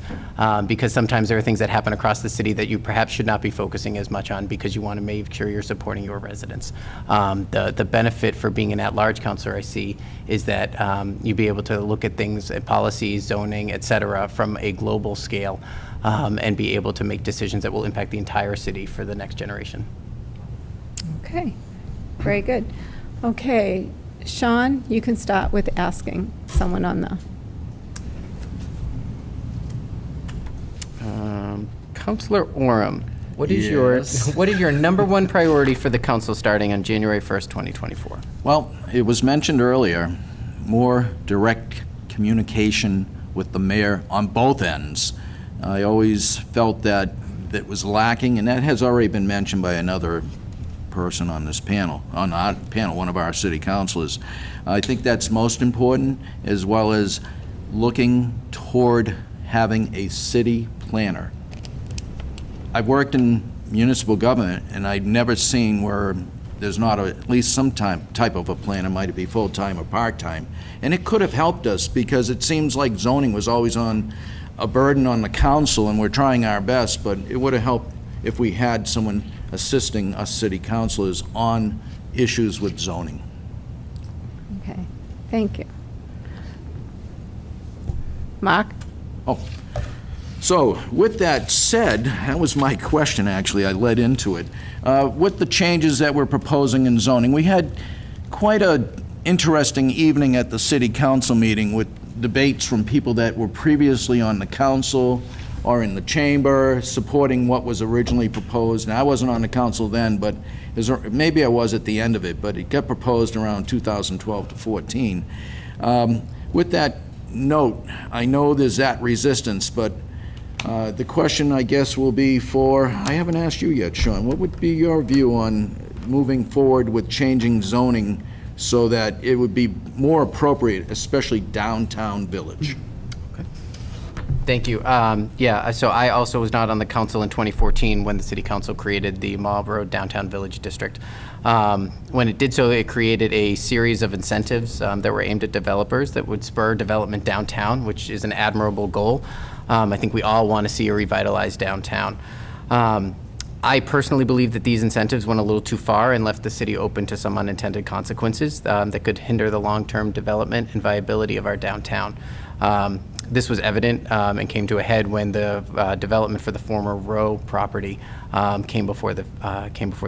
Because sometimes there are things that happen across the city that you perhaps should not be focusing as much on because you want to make sure you're supporting your residents. The benefit for being an at-large councilor, I see, is that you be able to look at things, policies, zoning, et cetera, from a global scale and be able to make decisions that will impact the entire city for the next generation. Okay, very good. Okay, Sean, you can start with asking someone on the... Councilor Oram, what is Yes. what is your number one priority for the council starting on January 1st, 2024? Well, it was mentioned earlier, more direct communication with the mayor on both ends. I always felt that was lacking, and that has already been mentioned by another person on this panel, on our panel, one of our city councilors. I think that's most important, as well as looking toward having a city planner. I've worked in municipal government, and I've never seen where there's not at least some type of a planner, might it be full-time or part-time. And it could have helped us, because it seems like zoning was always on a burden on the council, and we're trying our best, but it would have helped if we had someone assisting us city councilors on issues with zoning. Okay, thank you. Mark? Oh, so with that said, that was my question, actually. I led into it. With the changes that we're proposing in zoning, we had quite a interesting evening at the city council meeting with debates from people that were previously on the council or in the chamber supporting what was originally proposed. Now, I wasn't on the council then, but maybe I was at the end of it, but it got proposed around 2012 to 14. With that note, I know there's that resistance, but the question, I guess, will be I haven't asked you yet, Sean, what would be your view on moving forward with changing zoning so that it would be more appropriate, especially downtown Village? Thank you. Yeah, so I also was not on the council in 2014 when the city council created the Marlborough Downtown Village District. When it did so, it created a series of incentives that were aimed at developers that would spur development downtown, which is an admirable goal. I think we all want to see a revitalized downtown. I personally believe that these incentives went a little too far and left the city open to some unintended consequences that could hinder the long-term development and viability of our downtown. This was evident and came to a head when the development for the former Row property came before the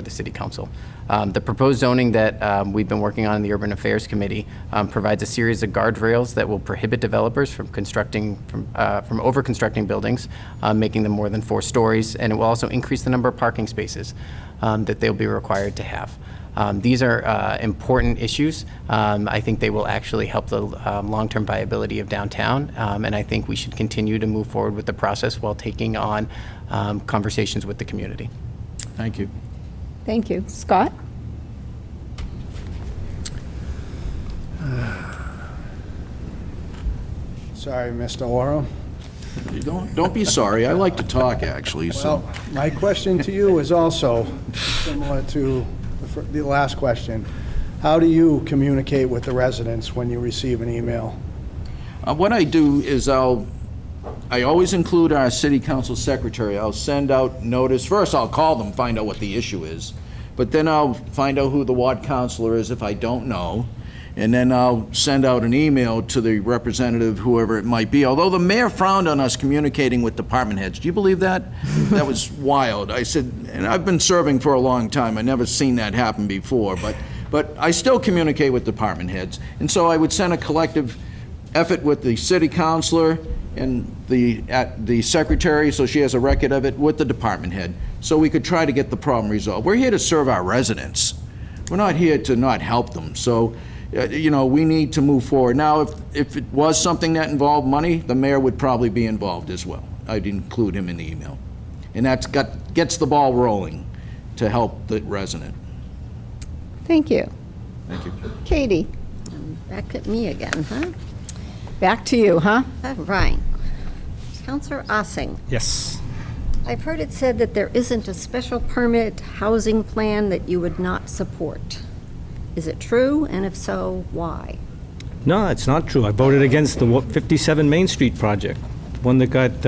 City Council. The proposed zoning that we've been working on in the Urban Affairs Committee provides a series of guardrails that will prohibit developers from over-constructing buildings, making them more than 4 stories, and it will also increase the number of parking spaces that they'll be required to have. These are important issues. I think they will actually help the long-term viability of downtown, and I think we should continue to move forward with the process while taking on conversations with the community. Thank you. Thank you. Scott? Sorry, Mr. Oro. You don't be sorry. I like to talk, actually, so. Well, my question to you is also similar to the last question. How do you communicate with the residents when you receive an email? What I do is I always include our city council secretary. I'll send out notice. First, I'll call them, find out what the issue is. But then I'll find out who the ward councilor is if I don't know. And then I'll send out an email to the representative, whoever it might be. Although the mayor frowned on us communicating with department heads. Do you believe that? That was wild. I said, and I've been serving for a long time. I've never seen that happen before. But I still communicate with department heads. And so I would send a collective effort with the city councilor and the secretary, so she has a record of it, with the department head, so we could try to get the problem resolved. We're here to serve our residents. We're not here to not help them. So, we need to move forward. Now, if it was something that involved money, the mayor would probably be involved as well. I'd include him in the email. And that's gets the ball rolling to help the resident. Thank you. Thank you. Katie? Back at me again, huh? Back to you, huh? All right. Counselor Ossing, Yes. I've heard it said that there isn't a special permit housing plan that you would not support. Is it true? And if so, why? No, it's not true. I voted against the 57 Main Street project, one that got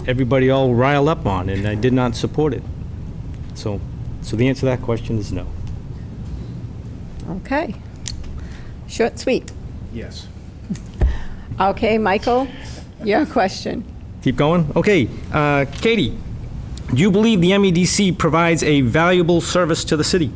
everybody all riled up on, and I did not support it. So the answer to that question is no. Okay. Short, sweet. Yes. Okay, Michael, your question. Keep going? Okay, Katie, do you believe the MEDC provides a valuable service to the city?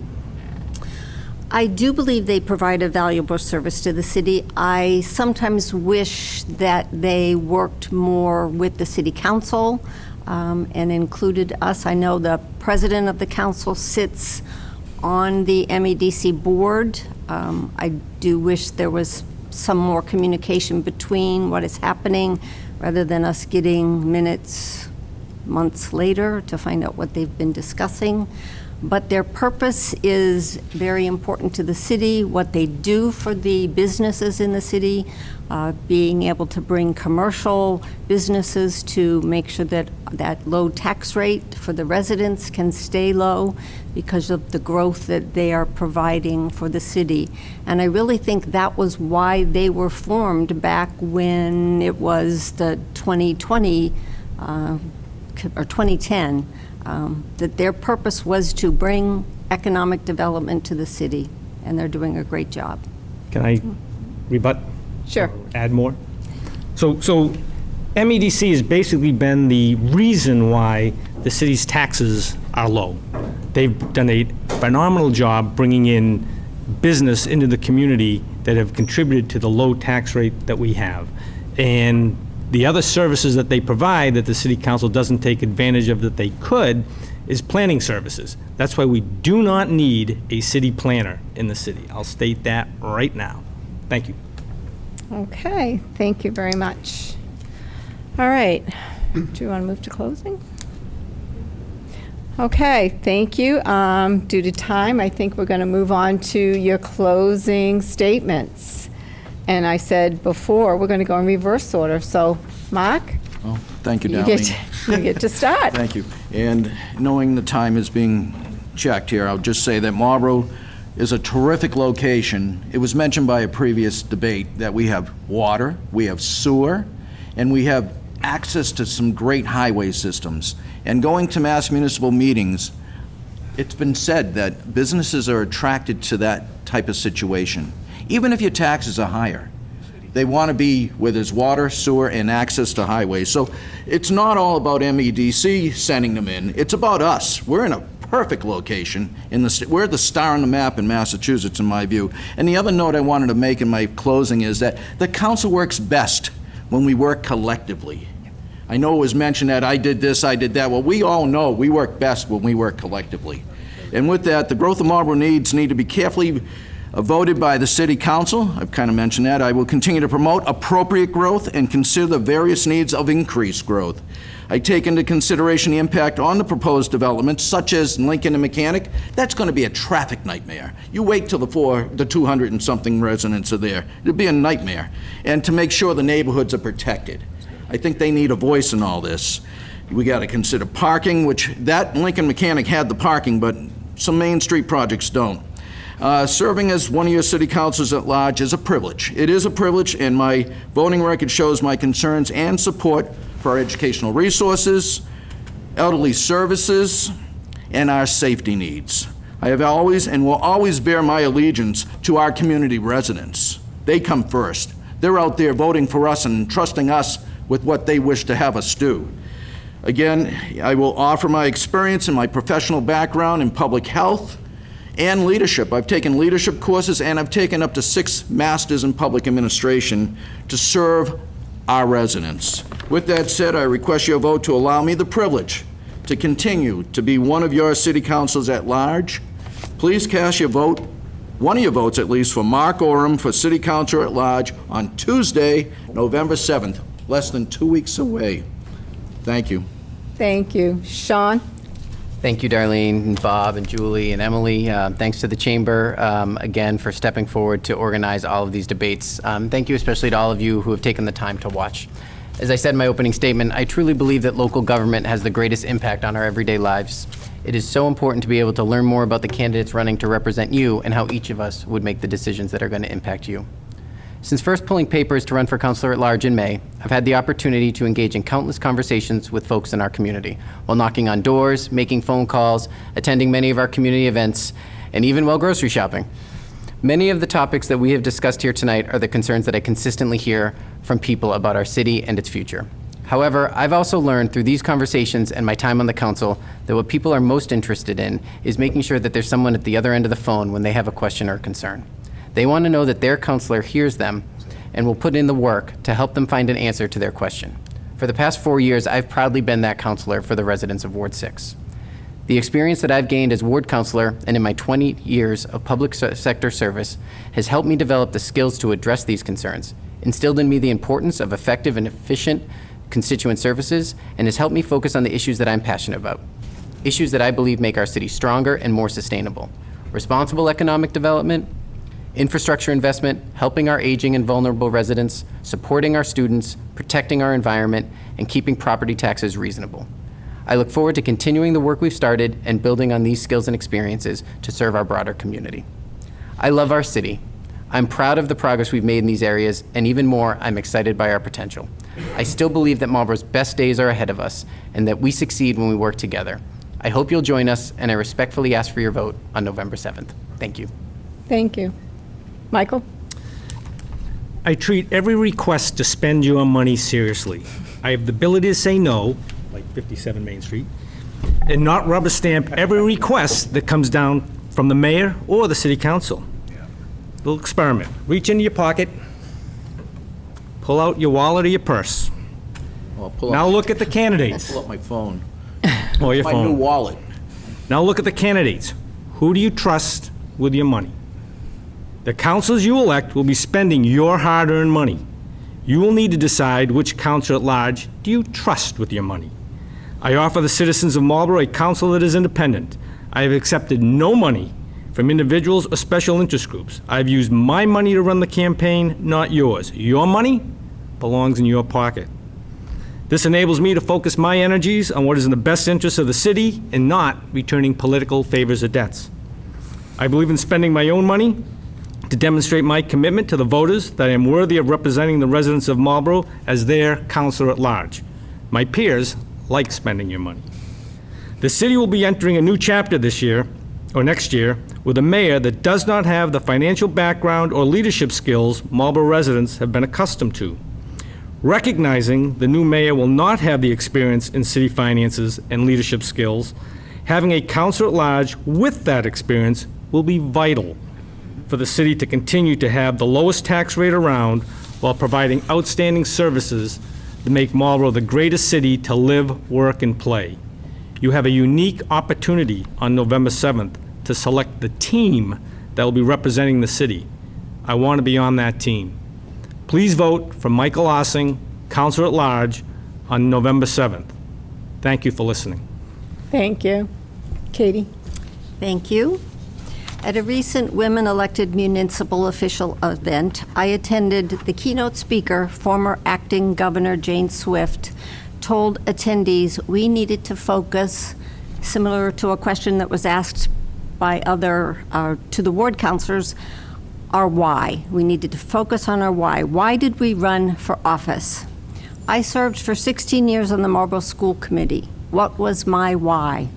I do believe they provide a valuable service to the city. I sometimes wish that they worked more with the city council and included us. I know the president of the council sits on the MEDC board. I do wish there was some more communication between what is happening rather than us getting minutes months later to find out what they've been discussing. but their purpose is very important to the city, what they do for the businesses in the city, being able to bring commercial businesses to make sure that that low tax rate for the residents can stay low because of the growth that they are providing for the city. And I really think that was why they were formed back when it was the 2020 or 2010, that their purpose was to bring economic development to the city, and they're doing a great job. Can I rebut? Sure. Add more? So MEDC has basically been the reason why the city's taxes are low. They've done a phenomenal job bringing in business into the community that have contributed to the low tax rate that we have. And the other services that they provide that the city council doesn't take advantage of that they could is planning services. That's why we do not need a city planner in the city. I'll state that right now. Thank you. Okay, thank you very much. All right, do you want to move to closing? Okay, thank you. Due to time, I think we're going to move on to your closing statements. And I said before, we're going to go in reverse order. So, Mark? Well, thank you, You Darlene. get to start. Thank you. And knowing the time is being checked here, I'll just say that Marlborough is a terrific location. It was mentioned by a previous debate that we have water, we have sewer, and we have access to some great highway systems. And going to mass municipal meetings, it's been said that businesses are attracted to that type of situation. Even if your taxes are higher, they want to be where there's water, sewer, and access to highways. So it's not all about MEDC sending them in. It's about us. We're in a perfect location. We're the star on the map in Massachusetts, in my view. And the other note I wanted to make in my closing is that the council works best when we work collectively. I know it was mentioned that I did this, I did that. Well, we all know we work best when we work collectively. And with that, the growth of Marlborough needs need to be carefully voted by the City Council. I've kind of mentioned that. I will continue to promote appropriate growth and consider the various needs of increased growth. I take into consideration the impact on the proposed developments, such as Lincoln and Mechanic. That's going to be a traffic nightmare. You wait till the 200 and something residents are there. It'll be a nightmare. And to make sure the neighborhoods are protected. I think they need a voice in all this. We got to consider parking, which that Lincoln Mechanic had the parking, but some Main Street projects don't. Serving as one of your city councilors at large is a privilege. It is a privilege, and my voting record shows my concerns and support for our educational resources, elderly services, and our safety needs. I have always and will always bear my allegiance to our community residents. They come first. They're out there voting for us and trusting us with what they wish to have us do. Again, I will offer my experience and my professional background in public health and leadership. I've taken leadership courses, and I've taken up to 6 masters in public administration to serve our residents. With that said, I request your vote to allow me the privilege to continue to be one of your city councilors at large. Please cast your vote, one of your votes at least, for Mark Oram for city councilor at large on Tuesday, November 7th, less than 2 weeks away. Thank you. Thank you. Sean? Thank you, Darlene, and Bob, and Julie, and Emily. Thanks to the Chamber, again, for stepping forward to organize all of these debates. Thank you especially to all of you who have taken the time to watch. As I said in my opening statement, I truly believe that local government has the greatest impact on our everyday lives. It is so important to be able to learn more about the candidates running to represent you and how each of us would make the decisions that are going to impact you. Since first pulling papers to run for councilor at large in May, I've had the opportunity to engage in countless conversations with folks in our community, while knocking on doors, making phone calls, attending many of our community events, and even while grocery shopping. Many of the topics that we have discussed here tonight are the concerns that I consistently hear from people about our city and its future. However, I've also learned through these conversations and my time on the council that what people are most interested in is making sure that there's someone at the other end of the phone when they have a question or a concern. They want to know that their counselor hears them and will put in the work to help them find an answer to their question. For the past 4 years, I've proudly been that counselor for the residents of Ward 6. The experience that I've gained as ward counselor and in my 20 years of public sector service has helped me develop the skills to address these concerns, instilled in me the importance of effective and efficient constituent services, and has helped me focus on the issues that I'm passionate about. issues that I believe make our city stronger and more sustainable. Responsible economic development, infrastructure investment, helping our aging and vulnerable residents, supporting our students, protecting our environment, and keeping property taxes reasonable. I look forward to continuing the work we've started and building on these skills and experiences to serve our broader community. I love our city. I'm proud of the progress we've made in these areas, and even more, I'm excited by our potential. I still believe that Marlborough's best days are ahead of us, and that we succeed when we work together. I hope you'll join us, and I respectfully ask for your vote on November 7th. Thank you. Thank you. Michael? I treat every request to spend your money seriously. I have the ability to say no, like 57 Main Street, and not rubber stamp every request that comes down from the mayor or the city council. Little experiment. Reach into your pocket, pull out your wallet or your purse. Well, pull Now up, look at the candidates. pull up my phone. Or your My new phone. wallet. Now look at the candidates. Who do you trust with your money? The councilors you elect will be spending your hard-earned money. You will need to decide which councilor at large do you trust with your money. I offer the citizens of Marlborough a council that is independent. I have accepted no money from individuals or special interest groups. I've used my money to run the campaign, not yours. Your money belongs in your pocket. This enables me to focus my energies on what is in the best interest of the city and not returning political favors or debts. I believe in spending my own money to demonstrate my commitment to the voters that I am worthy of representing the residents of Marlborough as their councilor at large. My peers like spending your money. The city will be entering a new chapter this year, or next year, with a mayor that does not have the financial background or leadership skills Marlborough residents have been accustomed to. Recognizing the new mayor will not have the experience in city finances and leadership skills, having a councilor at large with that experience will be vital for the city to continue to have the lowest tax rate around while providing outstanding services that make Marlborough the greatest city to live, work, and play. You have a unique opportunity on November 7th to select the team that will be representing the city. I want to be on that team. Please vote for Michael Ossing, Councilor at Large, on November 7th. Thank you for listening. Thank you. Katie? Thank you. At a recent Women Elected Municipal Official event, I attended. The keynote speaker, former acting Governor Jane Swift, told attendees we needed to focus, similar to a question that was asked by to the ward councilors, our why. We needed to focus on our why. Why did we run for office? I served for 16 years on the Marlborough School Committee. What was my why?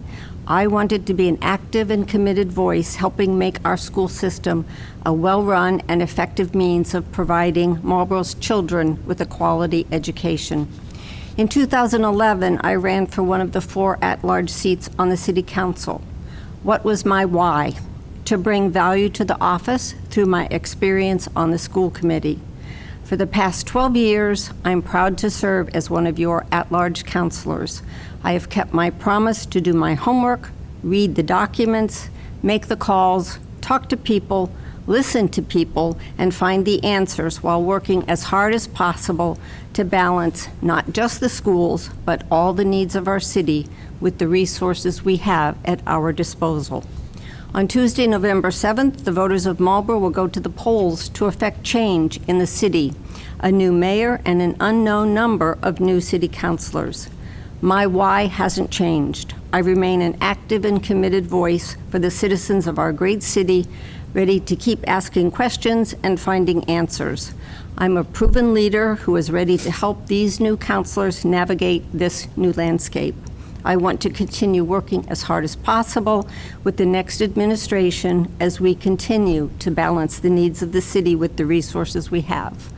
I wanted to be an active and committed voice helping make our school system a well-run and effective means of providing Marlborough's children with a quality education. In 2011, I ran for one of the 4 at-large seats on the City Council. What was my why? To bring value to the office through my experience on the school committee. For the past 12 years, I'm proud to serve as one of your at-large counselors. I have kept my promise to do my homework, read the documents, make the calls, talk to people, listen to people, and find the answers while working as hard as possible to balance not just the schools, but all the needs of our city with the resources we have at our disposal. On Tuesday, November 7th, the voters of Marlborough will go to the polls to effect change in the city, a new mayor, and an unknown number of new city councilors. My why hasn't changed. I remain an active and committed voice for the citizens of our great city, ready to keep asking questions and finding answers. I'm a proven leader who is ready to help these new councilors navigate this new landscape. I want to continue working as hard as possible with the next administration as we continue to balance the needs of the city with the resources we have.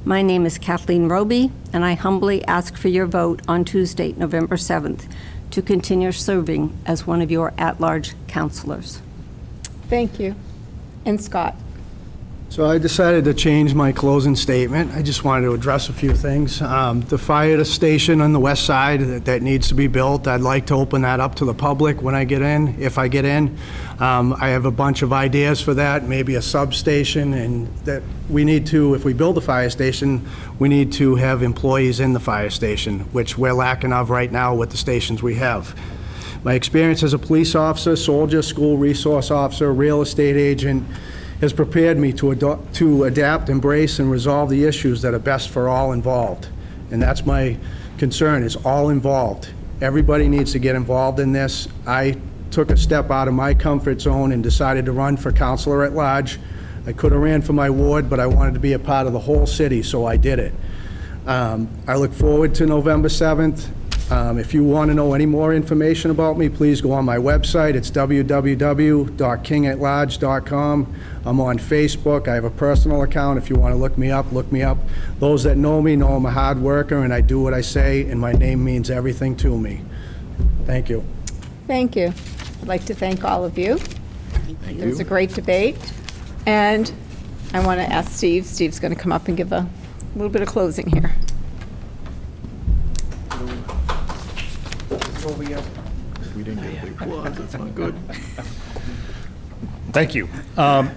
My name is Kathleen Roby, and I humbly ask for your vote on Tuesday, November 7th, to continue serving as one of your at-large councilors. Thank you. And Scott? So I decided to change my closing statement. I just wanted to address a few things. The fire station on the west side that needs to be built, I'd like to open that up to the public when I get in, if I get in. I have a bunch of ideas for that, maybe a substation, and that we need to, if we build a fire station, we need to have employees in the fire station, which we're lacking of right now with the stations we have. My experience as a police officer, soldier, school resource officer, real estate agent has prepared me to adapt, embrace, and resolve the issues that are best for all involved. And that's my concern, is all involved. Everybody needs to get involved in this. I took a step out of my comfort zone and decided to run for councilor at large. I could have ran for my ward, but I wanted to be a part of the whole city, so I did it. I look forward to November 7th. If you want to know any more information about me, please go on my website. It's www.kingatlarge.com. I'm on Facebook. I have a personal account. If you want to look me up, look me up. Those that know me know I'm a hard worker and I do what I say, and my name means everything to me. Thank you. Thank you. I'd like to thank all of you. It was a great debate. And I want to ask Steve. Steve's going to come up and give a little bit of closing here. We didn't get a big applause, that's not good. Thank you.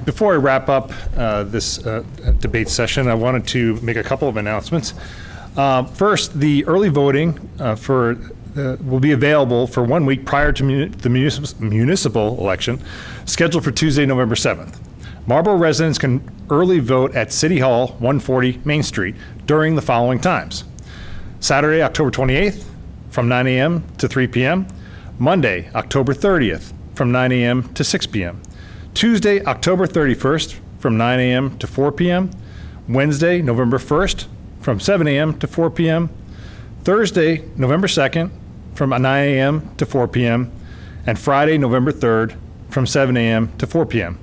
Before I wrap up this debate session, I wanted to make a couple of announcements. First, the early voting will be available for 1 week prior to the municipal election, scheduled for Tuesday, November 7th. Marlborough residents can early vote at City Hall, 140 Main Street, during the following times: Saturday, October 28th, from 9 a.m. to 3 p.m., Monday, October 30th, from 9 a.m. to 6 p.m., Tuesday, October 31st, from 9 a.m. to 4 p.m., Wednesday, November 1st, from 7 a.m. to 4 p.m., Thursday, November 2nd, from 9 a.m. to 4 p.m., and Friday, November 3rd, from 7 a.m. to 4 p.m.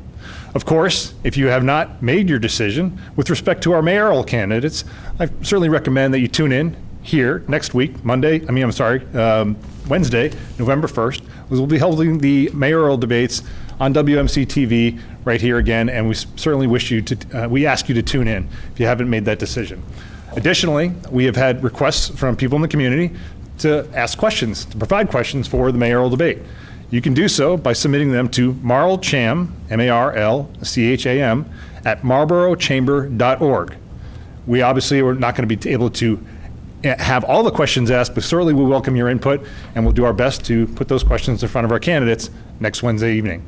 Of course, if you have not made your decision with respect to our mayoral candidates, I certainly recommend that you tune in here next week, Wednesday, November 1st. We'll be holding the mayoral debates on WMCT-TV right here again, and we certainly we ask you to tune in if you haven't made that decision. Additionally, we have had requests from people in the community to ask questions, to provide questions for the mayoral debate. You can do so by submitting them to marlcham, M-A-R-L-C-H-A-M, at marlboroughchamber.org. We obviously are not going to be able to have all the questions asked, but certainly we welcome your input, and we'll do our best to put those questions in front of our candidates next Wednesday evening.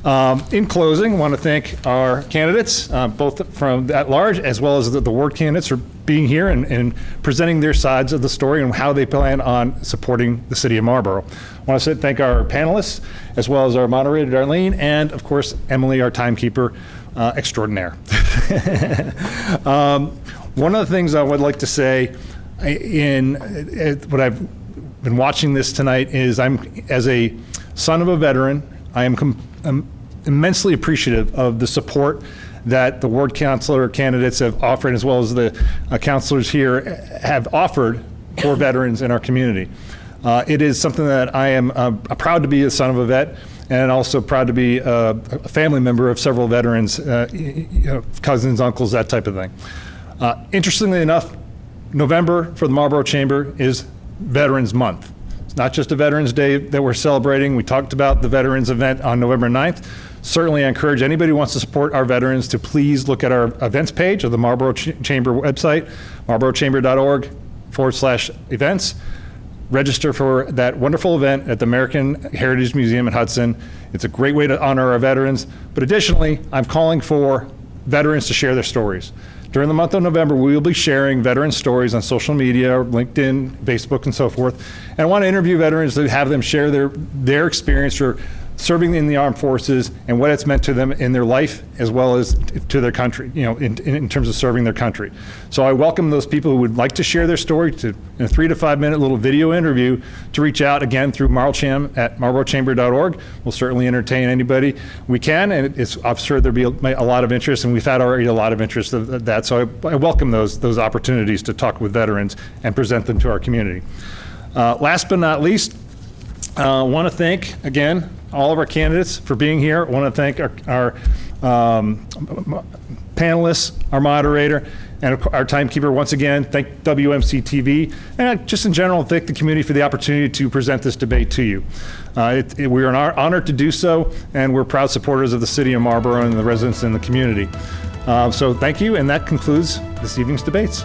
In closing, I want to thank our candidates, both from at large as well as the ward candidates, for being here and presenting their sides of the story and how they plan on supporting the city of Marlborough. I want to thank our panelists, as well as our moderator, Darlene, and of course, Emily, our timekeeper extraordinaire. One of the things I would like to say in what I've been watching this tonight is as a son of a veteran, I'm immensely appreciative of the support that the ward councilor candidates have offered, as well as the councilors here have offered for veterans in our community. It is something that I am proud to be a son of a vet, and also proud to be a family member of several veterans, cousins, uncles, that type of thing. Interestingly enough, November for the Marlborough Chamber is Veterans Month. It's not just a Veterans Day that we're celebrating. We talked about the Veterans event on November 9th. Certainly I encourage anybody who wants to support our veterans to please look at our events page of the Marlborough Chamber website, marlboroughchamber.org/events. Register for that wonderful event at the American Heritage Museum in Hudson. It's a great way to honor our veterans. But additionally, I'm calling for veterans to share their stories. During the month of November, we will be sharing veteran stories on social media, LinkedIn, Facebook, and so forth. And I want to interview veterans to have them share their experience for serving in the armed forces and what it's meant to them in their life, as well as to their country, in terms of serving their country. So I welcome those people who would like to share their story in a 3 to 5 minute little video interview to reach out again through Marlcham at marlboroughchamber.org. We'll certainly entertain anybody we can, and I'm sure there'll be a lot of interest, and we've had already a lot of interest of that. So I welcome those opportunities to talk with veterans and present them to our community. Last but not least, I want to thank, again, all of our candidates for being here. I want to thank our panelists, our moderator, and our timekeeper once again. Thank WMCT-TV, and just in general, thank the community for the opportunity to present this debate to you. We are honored to do so, and we're proud supporters of the city of Marlborough and the residents in the community. So thank you, and that concludes this evening's debates.